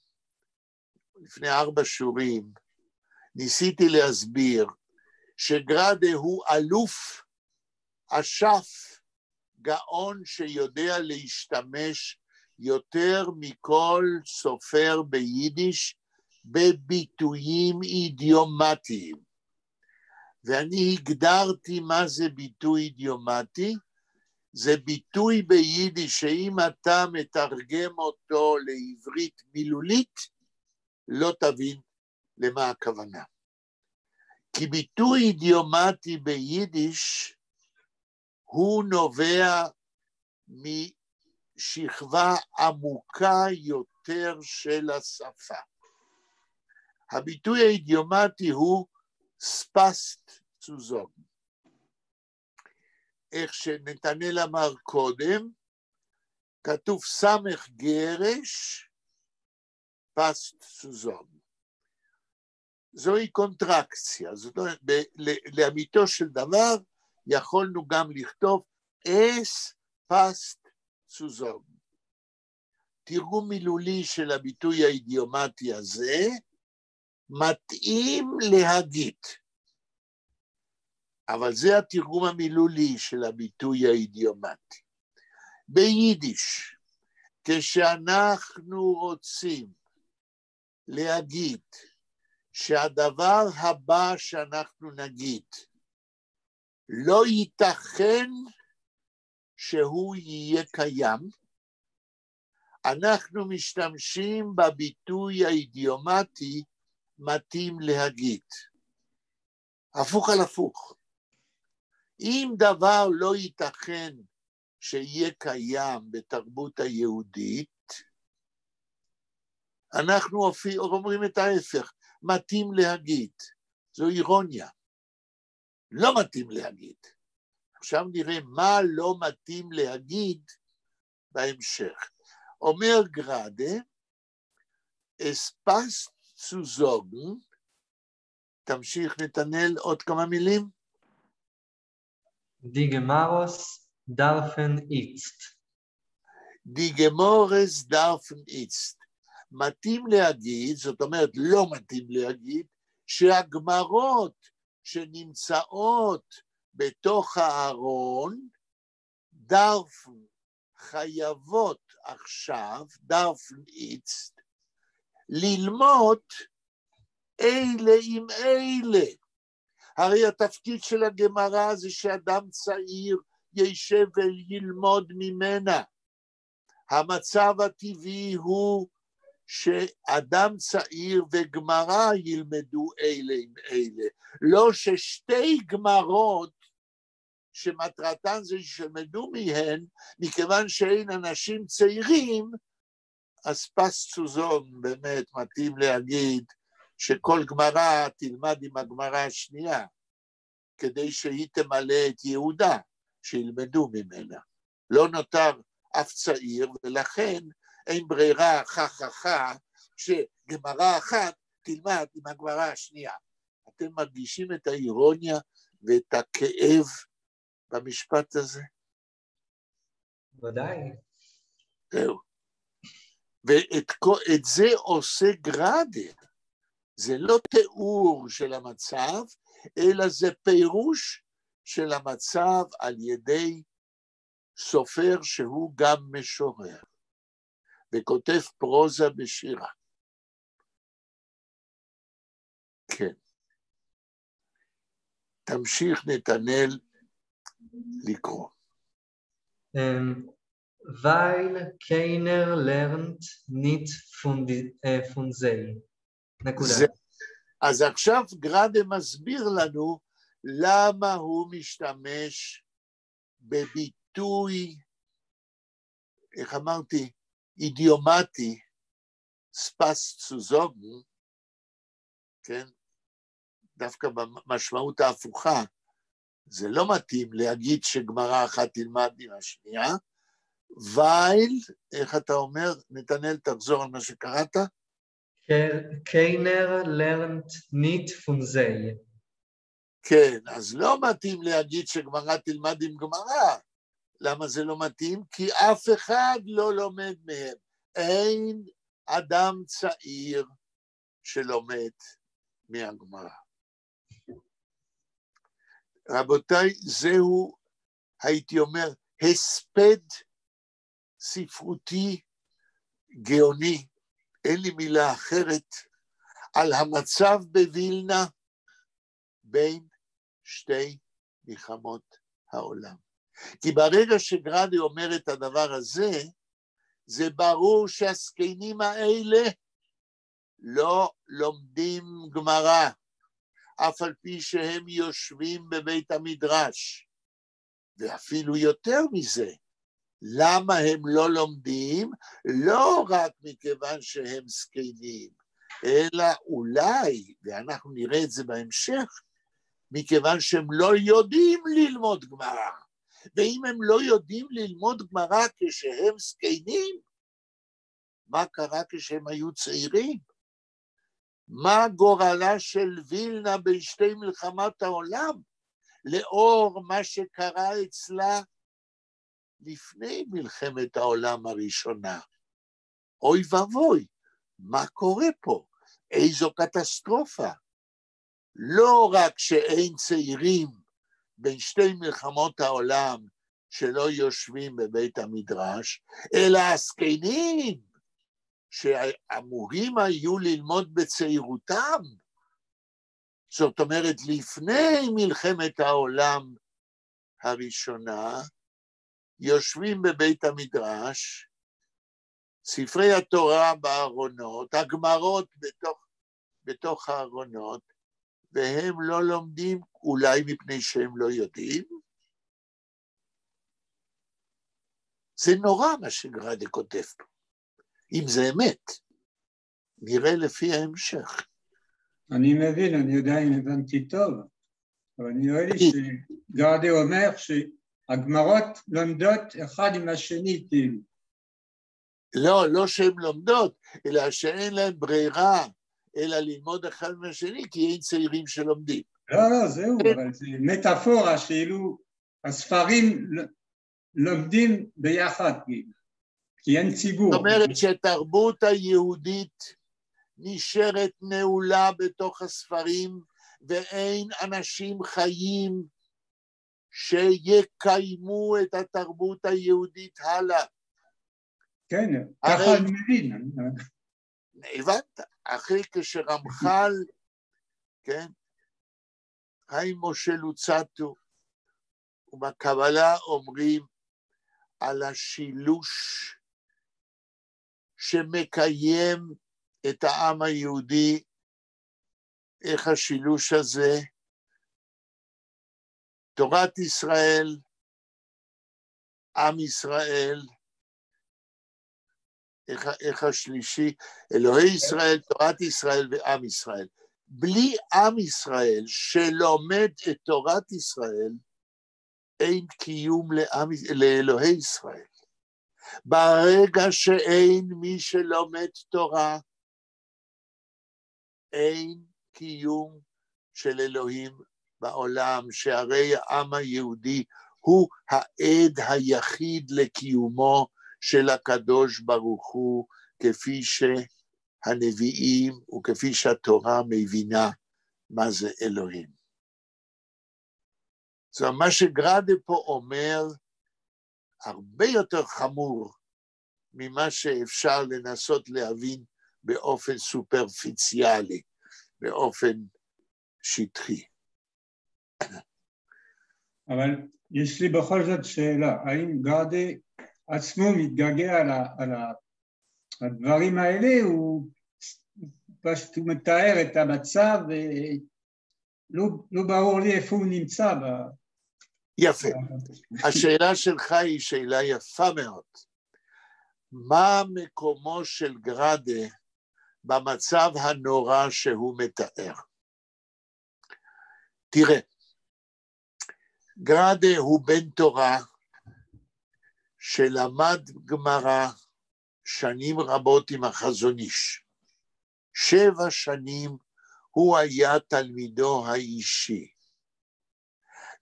לפני 4 שיעורים, ניסיתי להסביר שגרדה הוא אלוף, אשף, גאון שיודע להשתמש יותר מכל סופר ביידיש בביטויים אידיומטיים. ואני הגדרתי מה זה ביטוי אידיומטי, זה ביטוי ביידיש שאם אתה מתרגם אותו לעברית מילולית, לא תבין למה הכוונה. כי ביטוי אידיומטי ביידיש הוא נובע משכבה עמוקה יותר של השפה. הביטוי האידיומטי הוא ספסט צו זאגן. איך שנתנאל אמר קודם, כתוב סמך גרש, פסט צו זאגן. זוהי קונטרקציה, זאת אומרת, לאמיתו של דבר, יכולנו גם לכתוב אס פסט צו זאגן. תרגום מילולי של הביטוי האידיומטי הזה, מתאים להגיד. אבל זה התרגום המילולי של הביטוי האידיומטי. ביידיש, כשאנחנו רוצים להגיד שהדבר הבא שאנחנו נגיד לא ייתכן שהוא יהיה קיים, אנחנו משתמשים בביטוי האידיומטי מתאים להגיד. הפוך על הפוך. אם דבר לא ייתכן שיהיה קיים בתרבות היהודית, אנחנו אומרים את ההפך, מתאים להגיד. זו אירוניה. לא מתאים להגיד. עכשיו נראה מה לא מתאים להגיד בהמשך. אומר גראדה, es passt zu sagen, תמשיך נתנאל עוד כמה מילים. Die Gemaros dürfen jetzt. Die Gemores dürfen jetzt. מתאים להגיד, זאת אומרת לא מתאים להגיד, שהגמרות שנמצאות בתוך הארון, דרפן חייבות עכשיו, דרפן jetzt, ללמוד אלה עם אלה. הרי התפקיד של הגמרא זה שאדם צעיר יישב וילמוד ממנה. המצב הטבעי הוא שאדם צעיר וגמרא ילמדו אלה עם אלה. לא ששתי גמרות שמטרתן זה שילמדו מהן, מכיוון שאין אנשים צעירים, אז פס צוזון באמת מתאים להגיד שכל גמרא תלמד עם הגמרא השנייה, כדי שהיא תמלא את יהודה, שילמדו ממנה. לא נותר אף צעיר, ולכן אין ברירה שגמרא אחת תלמד עם הגמרא השנייה. אתם מרגישים את האירוניה ואת הכאב במשפט הזה? ודאי. זהו. ואת זה עושה גראדה. זה לא תיאור של המצב, אלא זה פירוש של המצב על ידי סופר שהוא גם משורר, וכותב פרוזה בשירה. כן. תמשיך נתנאל לקרוא. weil keiner lernt nicht von sie. נקודה. אז עכשיו גראדה מסביר לנו למה הוא משתמש בביטוי, איך אמרתי, אידיומטי, ספס צוזוגן, כן? דווקא במשמעות ההפוכה, זה לא מתאים להגיד שגמרא אחת תלמד עם השנייה, וייל, איך אתה אומר, נתנאל, תחזור על מה שקראת? keiner lernt nicht von sie. כן, אז לא מתאים להגיד שגמרא תלמד עם גמרא. למה זה לא מתאים? כי אף אחד לא לומד מהם. אין אדם צעיר שלומד מהגמרא. רבותיי, זהו, הייתי אומר, הספד ספרותי גאוני, אין לי מילה אחרת, על המצב בווילנה בין שתי מלחמות העולם. כי ברגע שגרדה אומר את הדבר הזה, זה ברור שהזקנים האלה לא לומדים גמרא, אף על פי שהם יושבים בבית המדרש. ואפילו יותר מזה, למה הם לא לומדים? לא רק מכיוון שהם זקנים, אלא אולי, ואנחנו נראה את זה בהמשך, מכיוון שהם לא יודעים ללמוד גמרא. ואם הם לא יודעים ללמוד גמרא כשהם זקנים, מה קרה כשהם היו צעירים? מה גורלה של וילנה בין שתי מלחמות העולם, לאור מה שקרה אצלה לפני מלחמת העולם הראשונה? אוי ואבוי, מה קורה פה? איזו קטסטרופה. לא רק שאין צעירים בין שתי מלחמות העולם שלא יושבים בבית המדרש, אלא הזקנים שאמורים היו ללמוד בצעירותם, זאת אומרת לפני מלחמת העולם הראשונה, יושבים בבית המדרש, ספרי התורה בארונות, הגמרות בתוך הארונות, והם לא לומדים, אולי מפני שהם לא יודעים. זה נורא מה שגרדה כותב פה. אם זה אמת, נראה לפי ההמשך. אני מבין, אני יודע אם הבנתי טוב, אבל נראה לי שגרדה אומר שהגמרות לומדות אחד עם השני כאילו. לא שהן לומדות, אלא שאין להן ברירה, אלא ללמוד אחד מהשני, כי אין צעירים שלומדים. לא, זהו, אבל זה מטאפורה שאילו הספרים לומדים ביחד, כי אין ציבור. זאת אומרת שתרבות היהודית נשארת נעולה בתוך הספרים, ואין אנשים חיים שיקיימו את התרבות היהודית הלאה. כן, ככה אני מבין. הבנת, אחרי כשרמח"ל, כן, חיים משה לוצטו, ובקבלה אומרים על השילוש שמקיים את העם היהודי, איך השילוש הזה, תורת ישראל, עם ישראל, איך השלישי, אלוהי ישראל, תורת ישראל ועם ישראל. בלי עם ישראל שלומד את תורת ישראל, אין קיום לאלוהי ישראל. ברגע שאין מי שלומד תורה, אין קיום של אלוהים בעולם, שהרי העם היהודי הוא העד היחיד לקיומו של הקדוש ברוך הוא, כפי שהנביאים וכפי שהתורה מבינה מה זה אלוהים. זאת אומרת, מה שגרדה פה אומר, הרבה יותר חמור ממה שאפשר לנסות להבין באופן סופרפיציאלי, באופן שטחי. אבל יש לי בכל זאת שאלה, האם גרדה עצמו מתגעגע על הדברים האלה, הוא פשוט מתאר את המצב, ולא ברור לי איפה הוא נמצא. יפה. השאלה שלך היא שאלה יפה מאוד. מה מקומו של גרדה במצב הנורא שהוא מתאר? תראה, גרדה הוא בן תורה שלמד גמרא שנים רבות עם החזון איש. 7 שנים הוא היה תלמידו האישי,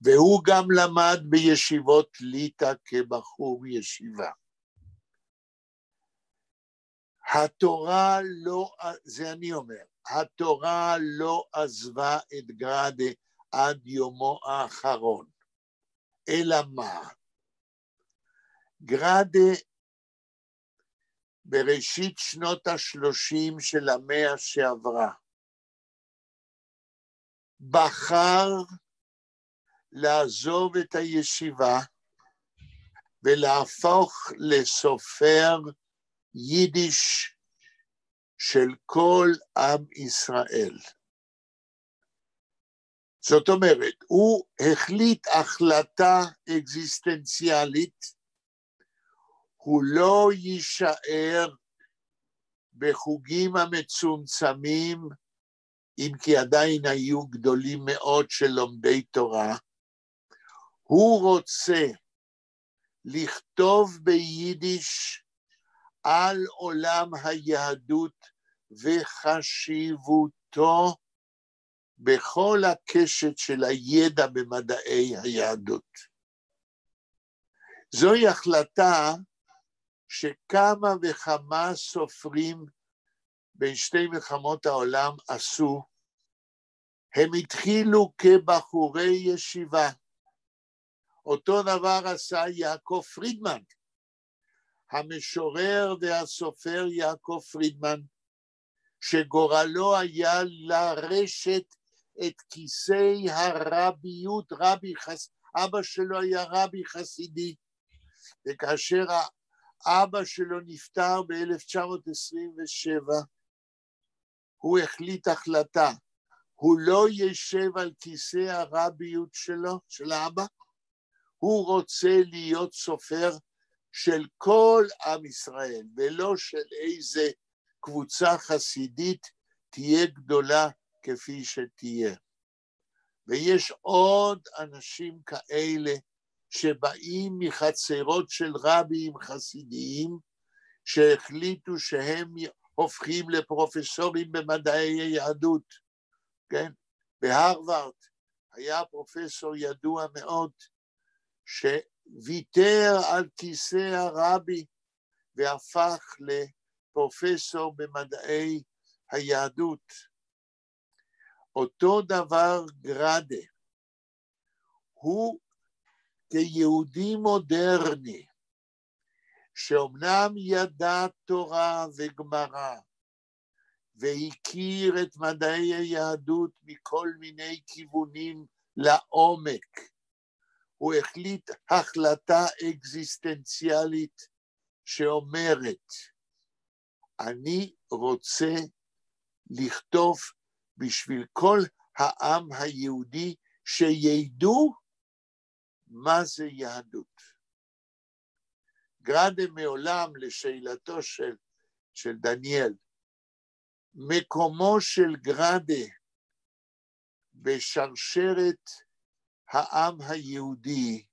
והוא גם למד בישיבות ליטא כבחור ישיבה. התורה לא, זה אני אומר, התורה לא עזבה את גרדה עד יומו האחרון. אלא מה? גרדה בראשית שנות ה-30 של המאה שעברה, בחר לעזוב את הישיבה ולהפוך לסופר יידיש של כל עם ישראל. זאת אומרת, הוא החליט החלטה אקזיסטנציאלית, הוא לא יישאר בחוגים המצומצמים, אם כי עדיין היו גדולים מאוד של לומדי תורה, הוא רוצה לכתוב ביידיש על עולם היהדות וחשיבותו בכל הקשת של הידע במדעי היהדות. זוהי החלטה שכמה וכמה סופרים בין שתי מלחמות העולם עשו. הם התחילו כבחורי ישיבה. אותו דבר עשה יעקב פרידמן, המשורר והסופר יעקב פרידמן, שגורלו היה לרשת את כיסי הרביות, אבא שלו היה רבי חסידי, וכאשר האבא שלו נפטר ב-1927, הוא החליט החלטה, הוא לא ישב על כיסא הרביות שלו, של האבא, הוא רוצה להיות סופר של כל עם ישראל, ולא של איזה קבוצה חסידית תהיה גדולה כפי שתהיה. ויש עוד אנשים כאלה שבאים מחצרות של רבים חסידיים, שהחליטו שהם הופכים לפרופסורים במדעי היהדות. כן? בהרווארד היה פרופסור ידוע מאוד, שוויתר על כיסא הרבי, והפך לפרופסור במדעי היהדות. אותו דבר גראדה, הוא כיהודי מודרני, שאומנם ידע תורה וגמרא, והכיר את מדעי היהדות מכל מיני כיוונים לעומק, הוא החליט החלטה אקזיסטנציאלית שאומרת, אני רוצה לכתוב בשביל כל העם היהודי שידעו מה זה יהדות. גראדה מעולם, לשאלתו של דניאל, מקומו של גראדה בשרשרת העם היהודי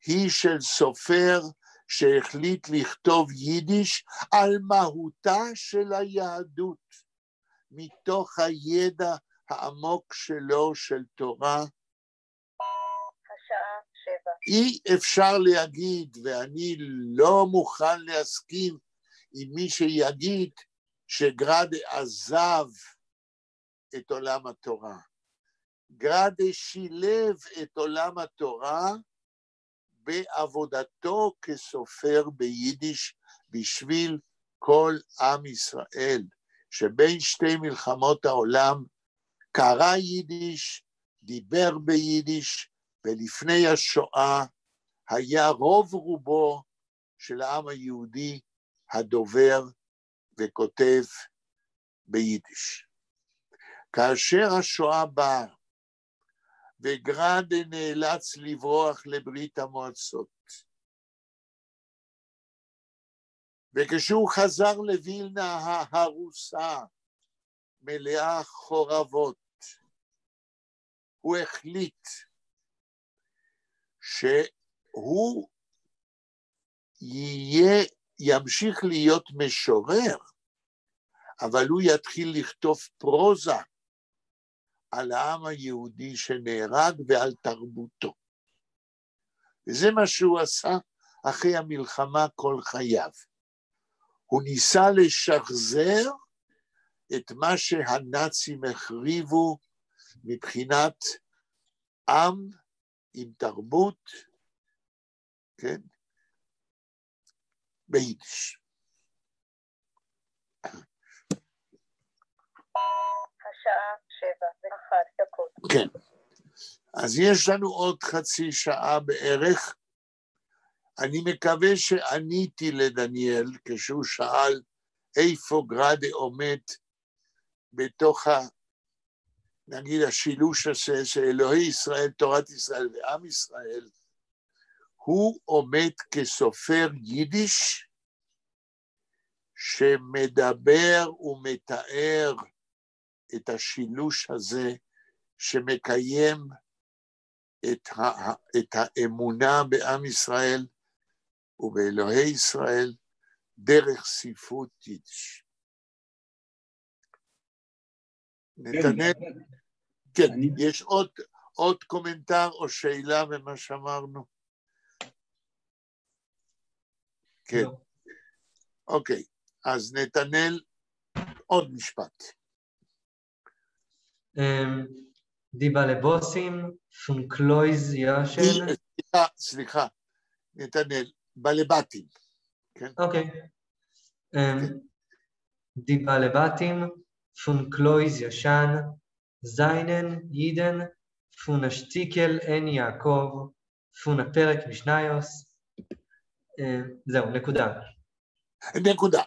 היא של סופר שהחליט לכתוב יידיש על מהותה של היהדות, מתוך הידע העמוק שלו של תורה. השעה 7. אי אפשר להגיד, ואני לא מוכן להסכים עם מי שיגיד שגראדה עזב את עולם התורה. גראדה שילב את עולם התורה בעבודתו כסופר ביידיש בשביל כל עם ישראל, שבין שתי מלחמות העולם קרא יידיש, דיבר ביידיש, ולפני השואה היה רוב רובו של העם היהודי הדובר וכותב ביידיש. כאשר השואה באה, וגראדה נאלץ לברוח לברית המועצות, וכשהוא חזר לווילנה ההרוסה, מלאה חורבות, הוא החליט שהוא ימשיך להיות משורר, אבל הוא יתחיל לכתוב פרוזה על העם היהודי שנהרג ועל תרבותו. וזה מה שהוא עשה אחרי המלחמה כל חייו. הוא ניסה לשחזר את מה שהנאצים החריבו מבחינת עם עם תרבות, כן? ביידיש. השעה 7:01. כן. אז יש לנו עוד חצי שעה בערך. אני מקווה שעניתי לדניאל כשהוא שאל איפה גראדה עומד בתוך נגיד השילוש הזה שאלוהי ישראל, תורת ישראל ועם ישראל. הוא עומד כסופר יידיש שמדבר ומתאר את השילוש הזה שמקיים את האמונה בעם ישראל ובאלוהי ישראל דרך ספרות יידיש. נתנאל, כן, יש עוד קומנטר או שאלה במה שאמרנו? כן. אוקיי, אז נתנאל, עוד משפט. די בלבוסים, פון קלויז יאשן. סליחה, נתנאל, בלבטים. אוקיי. די בלבטים, פון קלויז ישן, זיינן, יידן, פון השטיקל אין יעקב, פון הפרק משניוס. זהו, נקודה. נקודה.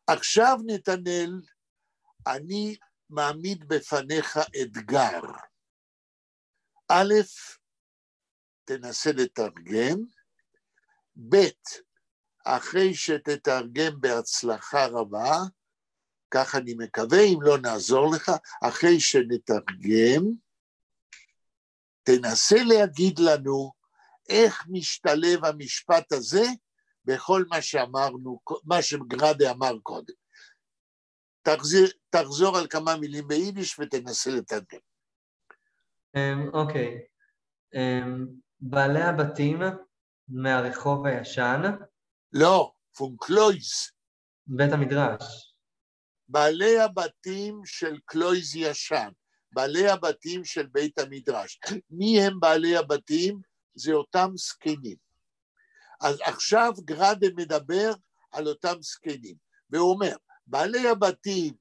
עכשיו נתנאל, אני מעמיד בפניך אתגר. א', תנסה לתרגם, ב', אחרי שתתרגם בהצלחה רבה, כך אני מקווה, אם לא נעזור לך, אחרי שנתרגם, תנסה להגיד לנו איך משתלב המשפט הזה בכל מה שאמרנו, מה שגראדה אמר קודם. תחזור על כמה מילים ביידיש ותנסה לתרגם. אוקיי. בעלי הבתים מהרחוב הישן. לא, פון קלויז. בית המדרש. בעלי הבתים של קלויז ישן, בעלי הבתים של בית המדרש. מי הם בעלי הבתים? זה אותם זקנים. אז עכשיו גראדה מדבר על אותם זקנים, והוא אומר, בעלי הבתים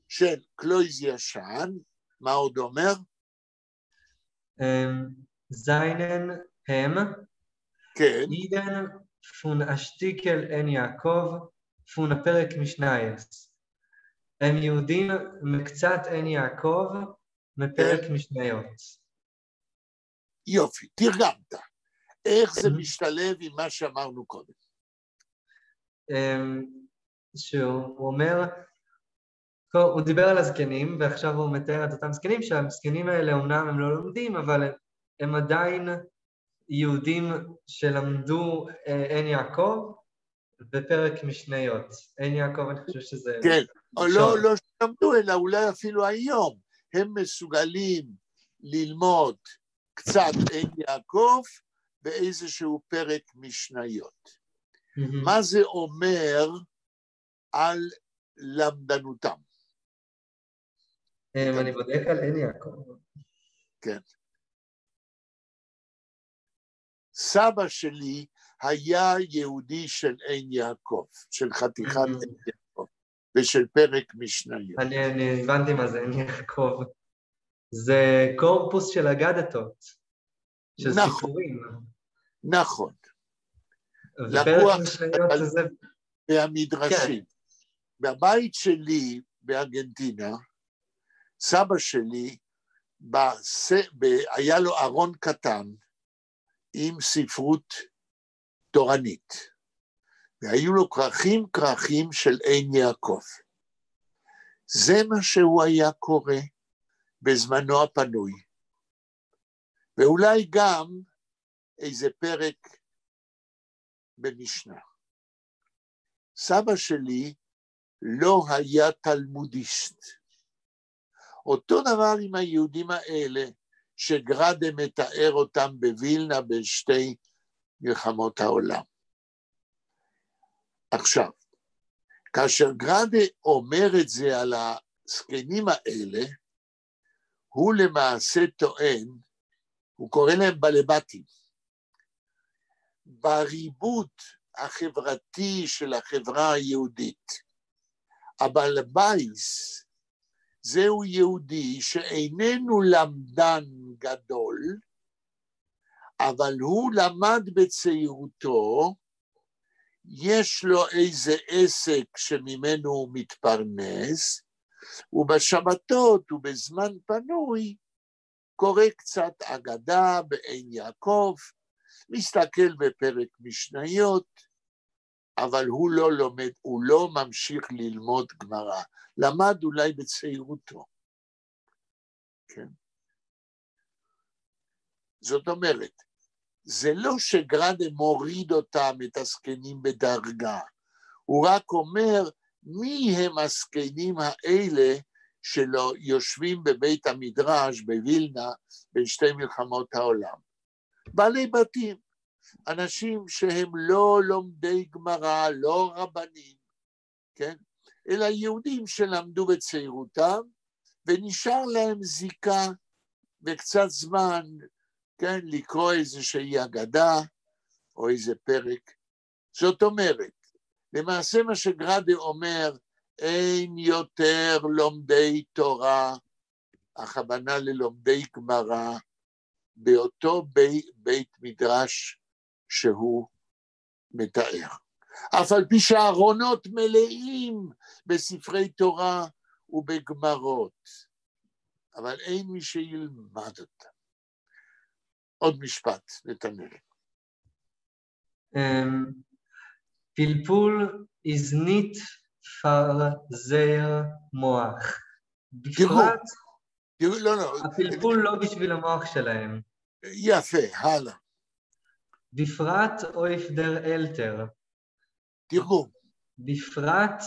של קלויז ישן, מה עוד אומר? זיינן הם, כן. יידן פון השטיקל אין יעקב, פון הפרק משנייס. הם יהודים מקצת אין יעקב, מפרק משניות. יופי, תרגמת. איך זה משתלב עם מה שאמרנו קודם? שהוא אומר, הוא דיבר על הזקנים, ועכשיו הוא מתאר את אותם זקנים, שהזקנים האלה אומנם הם לא לומדים, אבל הם עדיין יהודים שלמדו אין יעקב, בפרק משניות. אין יעקב, אני חושב שזה... כן, או לא שלמדו, אלא אולי אפילו היום, הם מסוגלים ללמוד קצת אין יעקב, באיזשהו פרק משניות. מה זה אומר על למדנותם? אני בודק על אין יעקב. כן. סבא שלי היה יהודי של אין יעקב, של חתיכת אין יעקב, ושל פרק משניות. אני הבנתי מה זה אין יעקב. זה קורפוס של אגדתות, של סיפורים. נכון. ופרק משניות זה... והמדרשים. בבית שלי בארגנטינה, סבא שלי, היה לו ארון קטן עם ספרות תורנית, והיו לו כרכים של אין יעקב. זה מה שהוא היה קורא בזמנו הפנוי, ואולי גם איזה פרק במשנה. סבא שלי לא היה תלמודיסט. אותו דבר עם היהודים האלה, שגראדה מתאר אותם בווילנה בשתי מלחמות העולם. עכשיו, כאשר גראדה אומר את זה על הזקנים האלה, הוא למעשה טוען, הוא קורא להם בלבטים. בריבוד החברתי של החברה היהודית. אבל בייס זהו יהודי שאיננו למדן גדול, אבל הוא למד בצעירותו, יש לו איזה עסק שממנו הוא מתפרנס, ובשבתות ובזמן פנוי קורא קצת אגדה בעין יעקב, מסתכל בפרק משניות, אבל הוא לא לומד, הוא לא ממשיך ללמוד גמרא, למד אולי בצעירותו. כן? זאת אומרת, זה לא שגרדה מוריד אותם את הזקנים בדרגה, הוא רק אומר מי הם הזקנים האלה שלא יושבים בבית המדרש בווילנה בין שתי מלחמות העולם. בעלי בתים, אנשים שהם לא לומדי גמרא, לא רבנים, כן? אלא יהודים שלמדו בצעירותם, ונשאר להם זיקה וקצת זמן, כן, לקרוא איזושהי אגדה או איזה פרק. זאת אומרת, למעשה מה שגרדה אומר, אין יותר לומדי תורה, הכוונה ללומדי גמרא, באותו בית מדרש שהוא מתאר. אף על פי שהארונות מלאים בספרי תורה ובגמרות, אבל אין מי שילמד אותם. עוד משפט, נתנאל. פלפול is nicht für sehr מוח. תראו, לא. הפלפול לא בשביל המוח שלהם. יפה, הלאה. בפרט אויף דר אלתר. תראו. בפרט,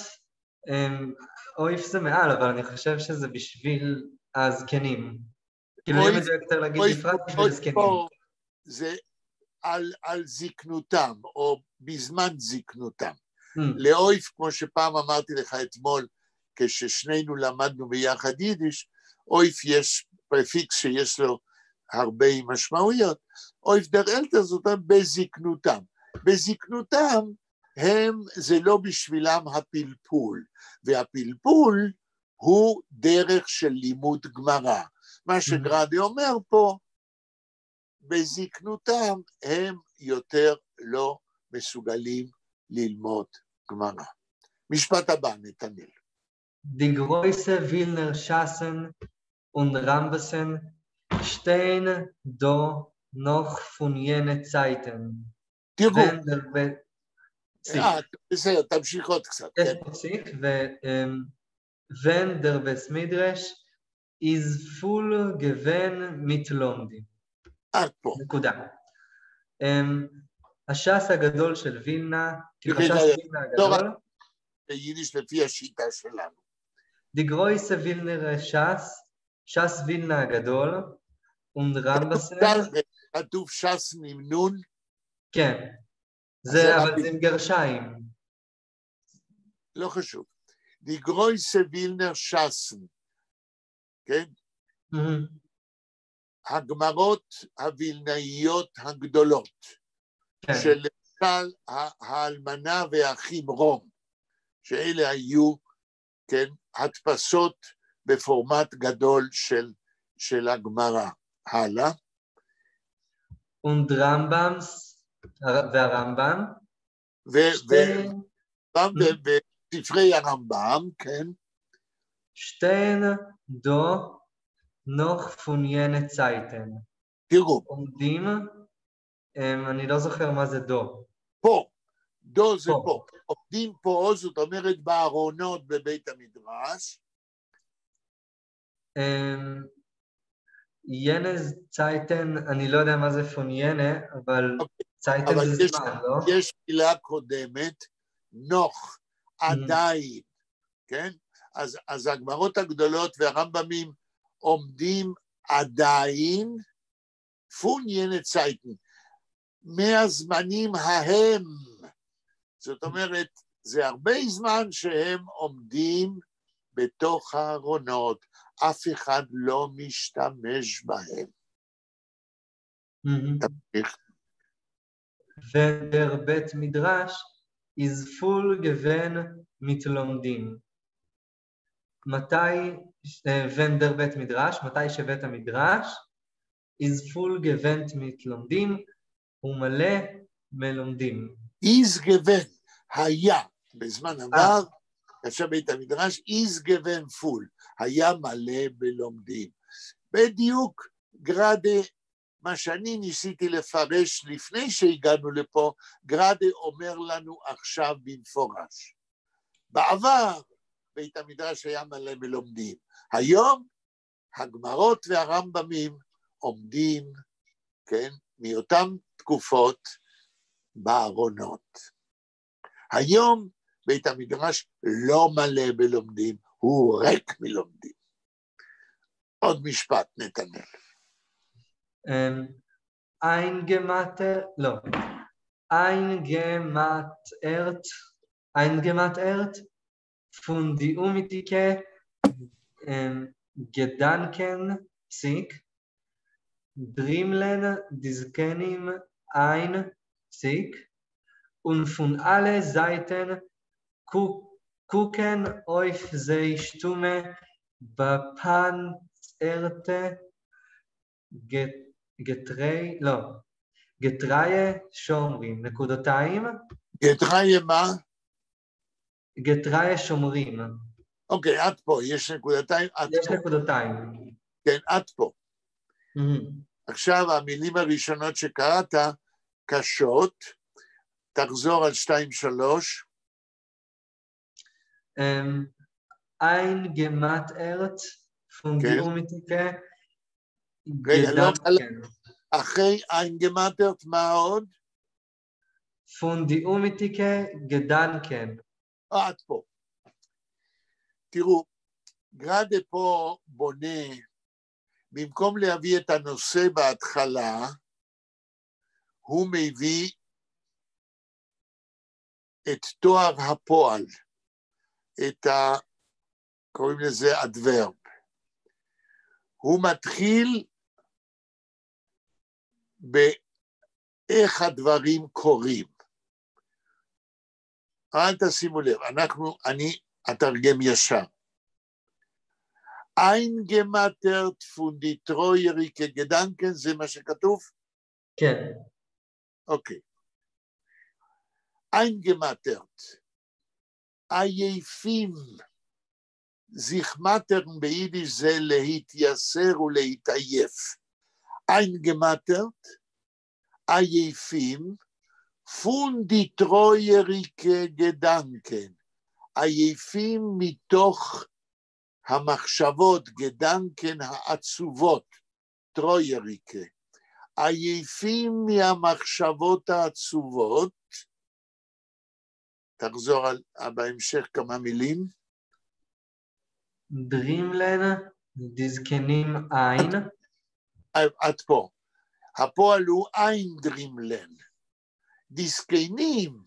אויף זה מעל, אבל אני חושב שזה בשביל הזקנים. כאילו אני מדויק יותר להגיד בפרט בשביל הזקנים. זה על זקנותם, או בזמן זקנותם. לאויף, כמו שפעם אמרתי לך אתמול, כששנינו למדנו ביחד יידיש, אויף יש פרפיקס שיש לו הרבה משמעויות, אויף דר אלתר זאת אומרת בזקנותם. בזקנותם זה לא בשבילם הפלפול, והפלפול הוא דרך של לימוד גמרא. מה שגרדה אומר פה, בזקנותם הם יותר לא מסוגלים ללמוד גמרא. משפט הבא, נתנאל. Die Größe Wilner Schassen und Rambassen stehen do noch von jene Zeiten. תראו. בסדר, תמשיך עוד קצת. יש פסיק, wenn der Besmidrash is full given mit לומדים. עד פה. נקודה. הש"ס הגדול של וילנה, כאילו הש"ס וילנה הגדול, ביידיש לפי השיטה שלנו. Die Größe Wilner ש"ס וילנה הגדול, und רמב"סן. כתוב ש"ס נמנון? כן, אבל זה עם גרשיים. לא חשוב. Die Größe Wilner ש"סן, כן? הגמרות הווילנאיות הגדולות, של למשל האלמנה והאחים רום, שאלה היו, כן, הדפסות בפורמט גדול של הגמרא. הלאה. Und רמב"מס, והרמב"ם. וספרי הרמב"ם, כן. שטיין דו noch von jene Zeiten. תראו. עומדים, אני לא זוכר מה זה דו. פה, דו זה פה. עומדים פה, זאת אומרת בארונות בבית המדרש. ינה צייטן, אני לא יודע מה זה פון ינה, אבל צייטן זה זמן, לא? יש מילה קודמת, נוח, עדיין, כן? אז הגמרות הגדולות והרמב"מים עומדים עדיין, פון ינה צייטן, מהזמנים ההם. זאת אומרת, זה הרבה זמן שהם עומדים בתוך הארונות, אף אחד לא משתמש בהם. wenn der בית מדרש is full gewesen mit לומדים. מתי, wenn der בית מדרש, מתי שבית המדרש, is full gewesen mit לומדים, הוא מלא מלומדים. is gewesen, היה, בזמן עבר, עכשיו בית המדרש, is gewesen full, היה מלא בלומדים. בדיוק גרדה, מה שאני ניסיתי לפרש לפני שהגענו לפה, גרדה אומר לנו עכשיו במפורש. בעבר בית המדרש היה מלא בלומדים. היום הגמרות והרמב"מים עומדים, כן, מאותן תקופות בארונות. היום בית המדרש לא מלא בלומדים, הוא ריק מלומדים. עוד משפט, נתנאל. Eingematert von die Umitike Gedanken Psik Drimlen Diskenim ein Psik und von alle Seiten gucken auf sie Stumme bepanzerte גטריה שומרים, נקודתיים. גטריה מה? גטריה שומרים. אוקיי, עד פה, יש נקודתיים, עד פה. יש נקודתיים. כן, עד פה. עכשיו, המילים הראשונות שקראת, קשות, תחזור על 2-3. Eingematert von die Umitike. רגע, לא חלק. אחרי eingematert, מה עוד? von die Umitike Gedanken. עד פה. תראו, גרדה פה בונה, במקום להביא את הנושא בהתחלה, הוא מביא את תואר הפועל, קוראים לזה אדברב. הוא מתחיל באיך הדברים קורים. אל תשימו לב, אני אתרגם ישר. Eingematert von die treuerige Gedanken, זה מה שכתוב? כן. אוקיי. Eingematert. עייפים. sich mattern ביידיש זה להתייסר ולהתעייף. Eingematert. עייפים. von die treuerige Gedanken. עייפים מתוך המחשבות, גדנקן העצובות, טרויריקה, עייפים מהמחשבות העצובות, תחזור בהמשך כמה מילים. דרימלן, דזקנים אין. עד פה. הפועל הוא אין דרימלן. דזקנים,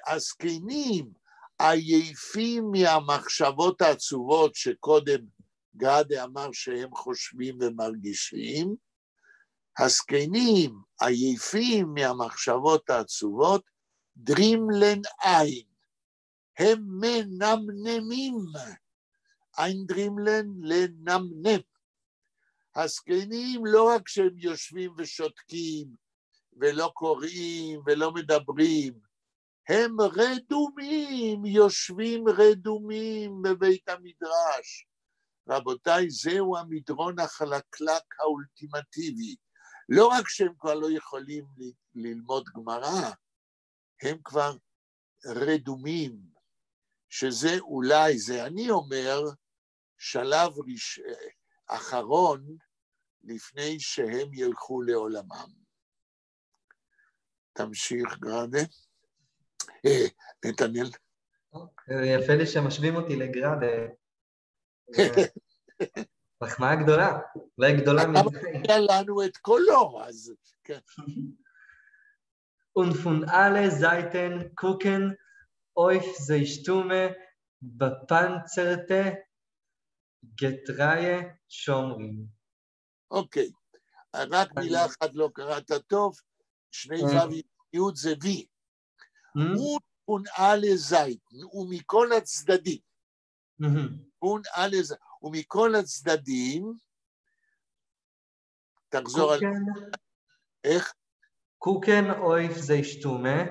הזקנים, עייפים מהמחשבות העצובות שקודם גרדה אמר שהם חושבים ומרגישים, הזקנים עייפים מהמחשבות העצובות, דרימלן אין, הם מנמנמים, אין דרימלן לנמנם. הזקנים לא רק שהם יושבים ושותקים ולא קוראים ולא מדברים, הם רדומים, יושבים רדומים בבית המדרש. רבותיי, זהו המדרון החלקלק האולטימטיבי. לא רק שהם כבר לא יכולים ללמוד גמרא, הם כבר רדומים, שזה אולי, זה אני אומר, שלב אחרון לפני שהם ילכו לעולמם. תמשיך גרדה. נתנאל. יפה לי שמשווים אותי לגרדה. מחמאה גדולה, אולי גדולה מדי. היה לנו את קולו, אז כן. Und von alle Seiten gucken auf die Stimme bepanzerte Getreie שומרים. אוקיי, רק מילה אחת לא קראת טוב, שני ו"ים י' זה וי. ונעה לזית, ומכל הצדדים. ונעה לזית, ומכל הצדדים, תחזור על... איך? קוקן אויף זה ישתומה.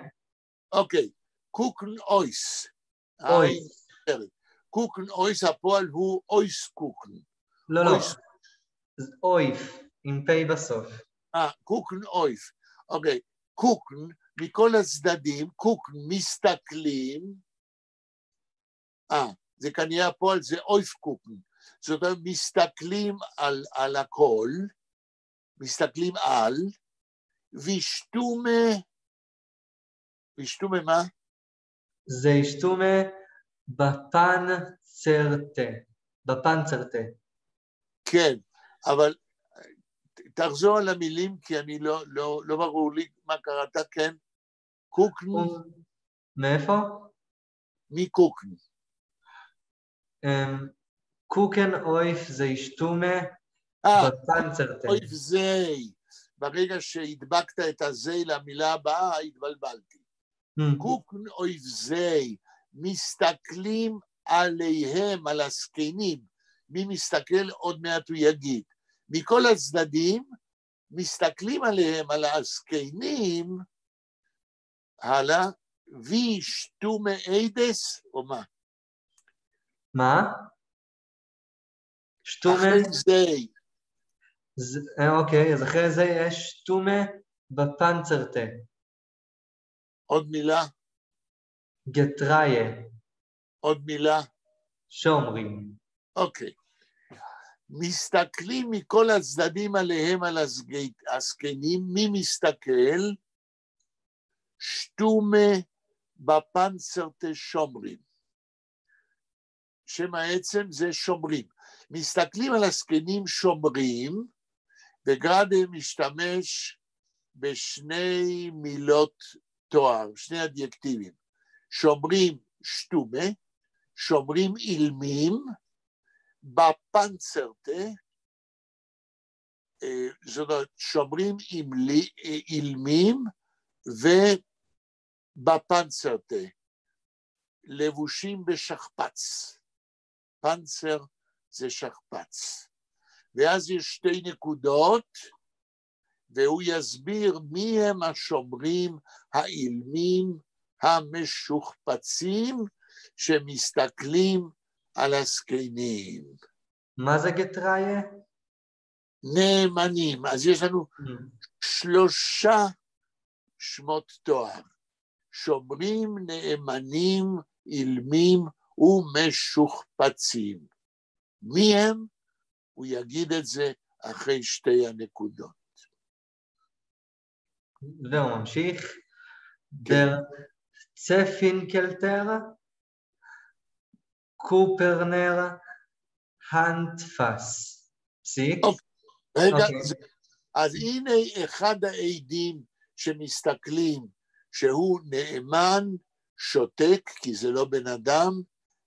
אוקיי, קוקן אויס. אויס. קוקן אויס, הפועל הוא אויס קוקן. לא, לא. אויף, עם פי בסוף. קוקן אויף. אוקיי, קוקן, מכל הצדדים, קוקן מסתכלים, זה כנראה הפועל, זה אויף קוקן. זאת אומרת, מסתכלים על הכל, מסתכלים על, וישתומה מה? זה ישתומה בפנצרטה. כן, אבל תחזור על המילים, כי אני לא ברור לי מה קראת, כן? קוקן? מאיפה? מי קוקן? קוקן אויף זה ישתומה בפנצרטה. אויף זי. ברגע שהדבקת את הזי למילה הבאה, התבלבלתי. קוקן אויף זי, מסתכלים עליהם, על הזקנים. מי מסתכל, עוד מעט הוא יגיד. מכל הצדדים, מסתכלים עליהם, על הזקנים, הלאה, וישתומה איידס, או מה? מה? שתומה? אחרי זי. אוקיי, אז אחרי זה יש שתומה בפנצרטה. עוד מילה? גטריה. עוד מילה? שומרים. אוקיי. מסתכלים מכל הצדדים עליהם, על הזקנים, מי מסתכל? שתומה בפנצרטה שומרים. שם העצם זה שומרים. מסתכלים על הזקנים שומרים, וגרדה משתמש בשני מילות תואר, שני אדיקטיבים. שומרים שתומה, שומרים אילמים, בפנצרטה, זאת אומרת, שומרים אילמים, ובפנצרטה, לבושים בשכפץ. פנצר זה שכפץ. ואז יש שתי נקודות, והוא יסביר מי הם השומרים האילמים המשוכפצים שמסתכלים על הזקנים. מה זה גטריה? נאמנים. אז יש לנו 3 שמות תואר. שומרים, נאמנים, אילמים ומשוכפצים. מי הם? הוא יגיד את זה אחרי 2 הנקודות. והוא ממשיך. דר צפינקלטר, קופרנר, הנטפס. פסיק? רגע, אז הנה אחד העדים שמסתכלים שהוא נאמן, שותק, כי זה לא בן אדם,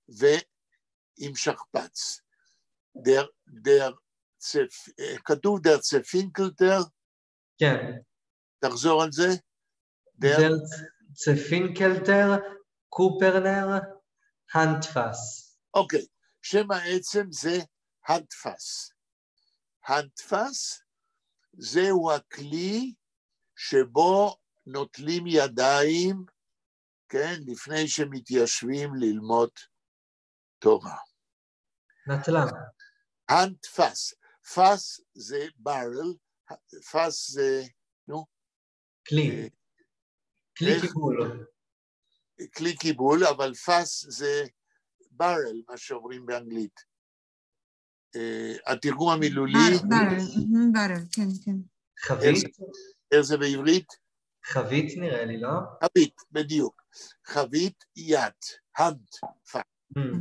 ועם שכפץ. כתוב דר צפינקלטר? כן. תחזור על זה. דר צפינקלטר, קופרנר, הנטפס. אוקיי, שם העצם זה הנטפס. הנטפס זהו הכלי שבו נוטלים ידיים, כן, לפני שמתיישבים ללמוד תורה. נטלם. הנטפס. פס זה ברל, פס זה, נו? כלי. כלי קיבול. כלי קיבול, אבל פס זה ברל, מה שאומרים באנגלית. התרגום המילולי... ברל, כן, כן. חבית? איך זה בעברית? חבית נראה לי, לא? חבית, בדיוק. חבית יד, הנד,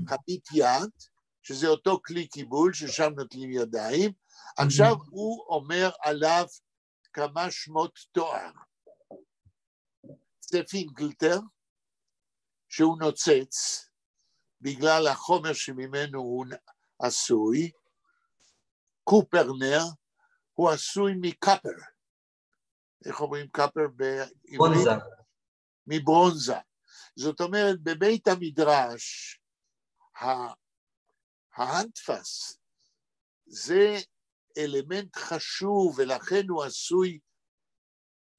חבית יד, שזה אותו כלי קיבול ששם נוטלים ידיים. עכשיו הוא אומר עליו כמה שמות תואר. צפינקלטר, שהוא נוצץ, בגלל החומר שממנו הוא עשוי. קופרנר, הוא עשוי מקפר, איך אומרים קפר בעברית? ברונזה. מברונזה. זאת אומרת, בבית המדרש, האנטפס זה אלמנט חשוב, ולכן הוא עשוי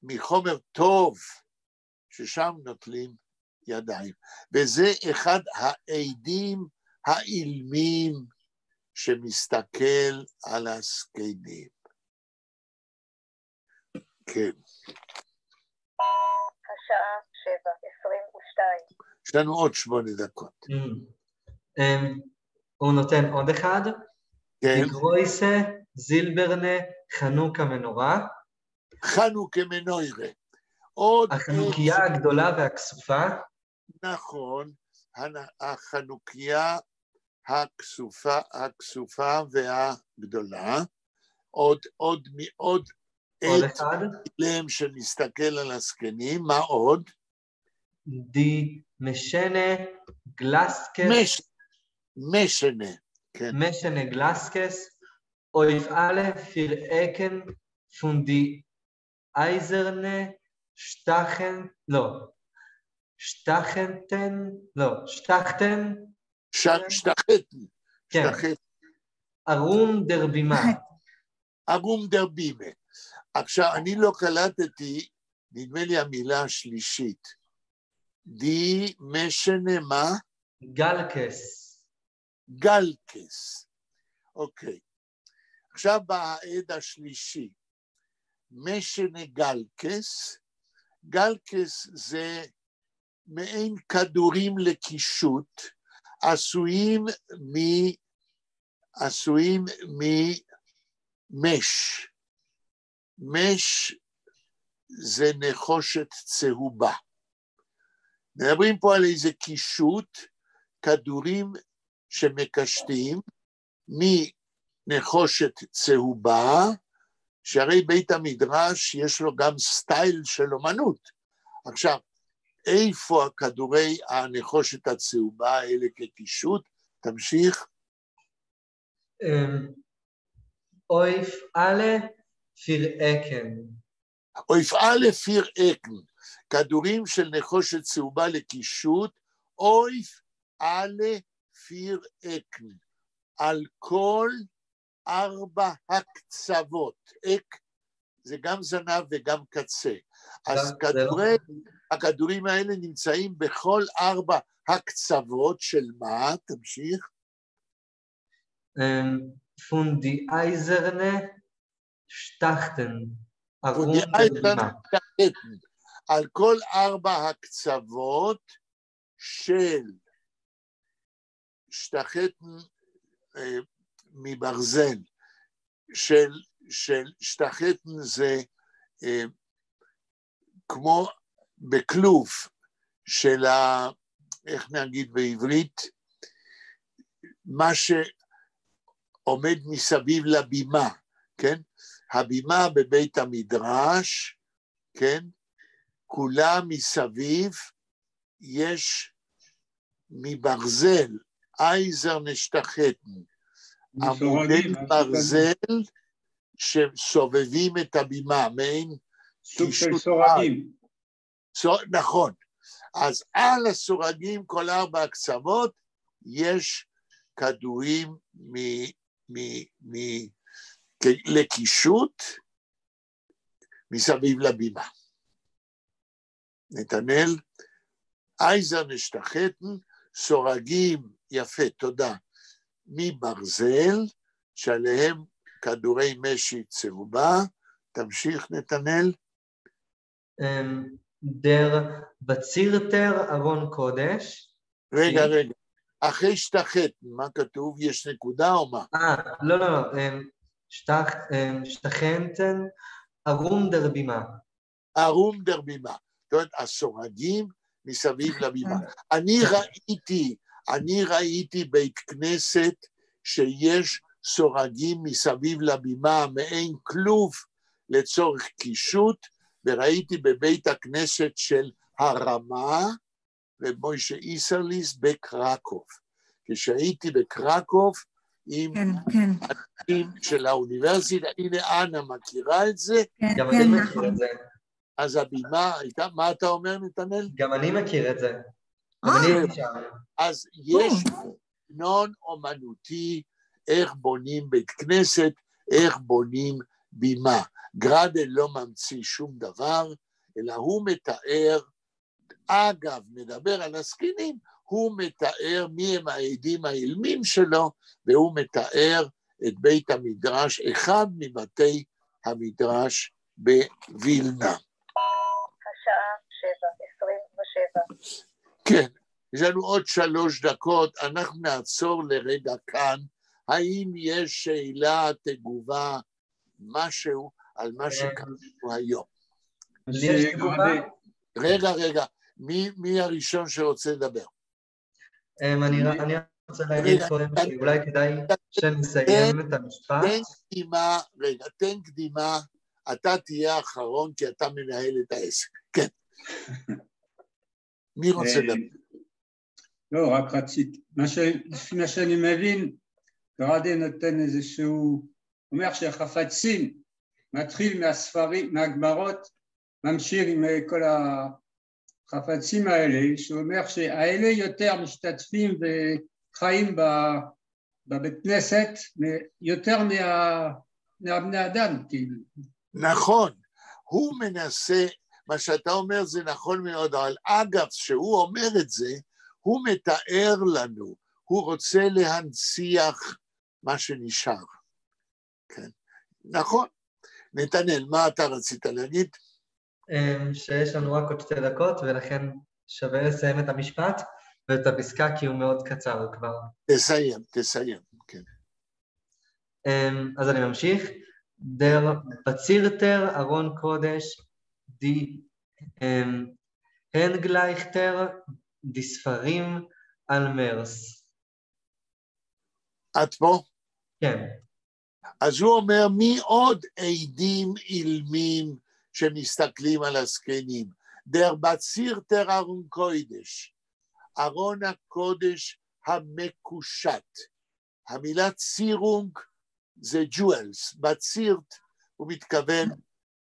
מחומר טוב, ששם נוטלים ידיים. וזה אחד העדים האילמים שמסתכל על הזקנים. כן. השעה 7:22. יש לנו עוד 8 דקות. הוא נותן עוד אחד. כן. גרויסה, זילברנה, חנוכה מנורה. חנוכה מנוירה. החנוכיה הגדולה והכסופה. נכון, החנוכיה הכסופה והגדולה. עוד אחד. להם שמסתכל על הזקנים. מה עוד? די משנה גלסקס. משנה, כן. משנה גלסקס. אויף א' פיר אקן פונדי אייזרנה שטחן, לא. שטחנטן, לא. שטחטן. שטחטן. כן. ארום דרבימה. ארום דרבימה. עכשיו, אני לא קלטתי, נדמה לי המילה השלישית. די משנה מה? גלקס. גלקס. אוקיי. עכשיו בעד השלישי. משנה גלקס. גלקס זה מעין כדורים לקישוט, עשויים ממש. מש זה נחושת צהובה. מדברים פה על איזה קישוט, כדורים שמקשטים מנחושת צהובה, שהרי בית המדרש יש לו גם סטייל של אומנות. עכשיו, איפה הכדורי הנחושת הצהובה האלה כקישוט? תמשיך. אויף אלה פיר אקן. אויף אלה פיר אקן. כדורים של נחושת צהובה לקישוט, אויף אלה פיר אקן. על כל 4 הקצוות. אק זה גם זנב וגם קצה. אז הכדורים האלה נמצאים בכל 4 הקצוות של מה? תמשיך. פונדי אייזרנה שטחטן. פונדי אייזרנה שטחטן. על כל 4 הקצוות של שטחטן מברזל, של שטחטן זה כמו בכלוב של איך נגיד בעברית, מה שעומד מסביב לבימה, כן? הבימה בבית המדרש, כן? כולה מסביב יש מברזל, אייזר נשטחטן, עמודי ברזל שסובבים את הבימה, מעין סוג של סורגים. נכון. אז על הסורגים, כל 4 הקצוות, יש כדורים לקישוט מסביב לבימה. נתנאל, אייזר נשטחטן, סורגים, יפה, תודה, מברזל, שעליהם כדורי משי צהובה. תמשיך נתנאל. דר בצירטר ארון קודש. רגע, אחרי שטחטן, מה כתוב? יש נקודה או מה? לא, שטחנטן ארום דרבימה. ארום דרבימה. זאת אומרת, הסורגים מסביב לבימה. אני ראיתי בית כנסת שיש סורגים מסביב לבימה, מעין כלוב לצורך קישוט, וראיתי בבית הכנסת של הרמה, ומוישה איסרליס בקרקוב. כשהייתי בקרקוב עם אנשים של האוניברסיטה, הנה אנה מכירה את זה. גם אני מכיר את זה. אז הבימה הייתה, מה אתה אומר, נתנאל? גם אני מכיר את זה. גם אני הייתי שם. אז יש סגנון אומנותי, איך בונים בית כנסת, איך בונים בימה. גרדה לא ממציא שום דבר, אלא הוא מתאר, אגב, מדבר על הסקינים, הוא מתאר מי הם העדים האילמים שלו, והוא מתאר את בית המדרש, אחד מבתי המדרש בווילנה. השעה 7:27. כן, יש לנו עוד 3 דקות, אנחנו נעצור לרגע כאן. האם יש שאלה, תגובה, משהו על מה שקראנו היום? יש תגובה? רגע, מי הראשון שרוצה לדבר? אני רוצה להגיד קודם שאולי כדאי שנסיים את המשפט. תן קדימה, אתה תהיה האחרון כי אתה מנהל את העסק. כן. מי רוצה לדבר? לא, רק רציתי. לפי מה שאני מבין, גרדה נותן איזשהו, אומר שהחפצים מתחיל מהספרים, מהגמרות, ממשיך עם כל החפצים האלה, שהוא אומר שהאלה יותר משתתפים וחיים בבית כנסת, יותר מהבני אדם, כאילו. נכון, הוא מנסה, מה שאתה אומר זה נכון מאוד, אבל אגב, שהוא אומר את זה, הוא מתאר לנו, הוא רוצה להנציח מה שנשאר. כן, נכון. נתנאל, מה אתה רצית להגיד? שיש לנו רק עוד 2 דקות, ולכן שווה לסיים את המשפט, ואת הפסקה כי הוא מאוד קצר כבר. תסיים, כן. אז אני ממשיך. Der Bezirter ארון קודש, die Hengleichter, die ספרים על מרס. את פה? כן. אז הוא אומר, מי עוד עדים אילמים שמסתכלים על הזקנים? Der Bezirter ארון קודש, ארון הקודש המקושט. המילה צירונג זה ג'ואלס, בצירט הוא מתכוון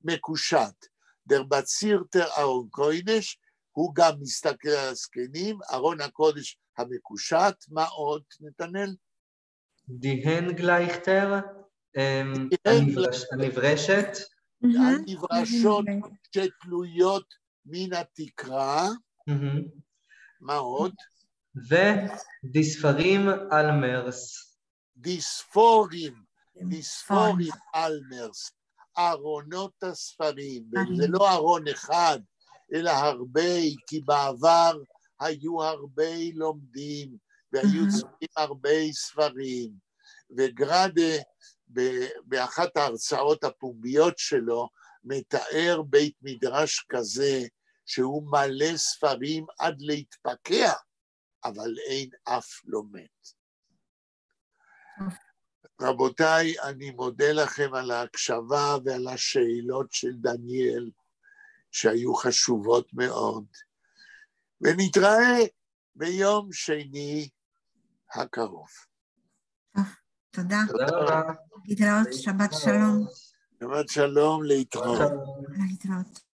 מקושט. Der Bezirter ארון קודש, הוא גם מסתכל על הזקנים, ארון הקודש המקושט. מה עוד, נתנאל? Die Hengleichter, הנברשת. הנברשות שתלויות מן התקרה. מה עוד? ודיספרים על מרס. דיספורים על מרס. ארונות הספרים, וזה לא ארון אחד, אלא הרבה, כי בעבר היו הרבה לומדים, והיו צריכים הרבה ספרים, וגרדה באחת ההרצאות הפומביות שלו, מתאר בית מדרש כזה, שהוא מלא ספרים עד להתפקע, אבל אין אף לומד. רבותיי, אני מודה לכם על ההקשבה ועל השאלות של דניאל, שהיו חשובות מאוד, ונתראה ביום שני הקרוב. תודה. תודה רבה. להתראות, שבת שלום. שבת שלום, להתראות. להתראות.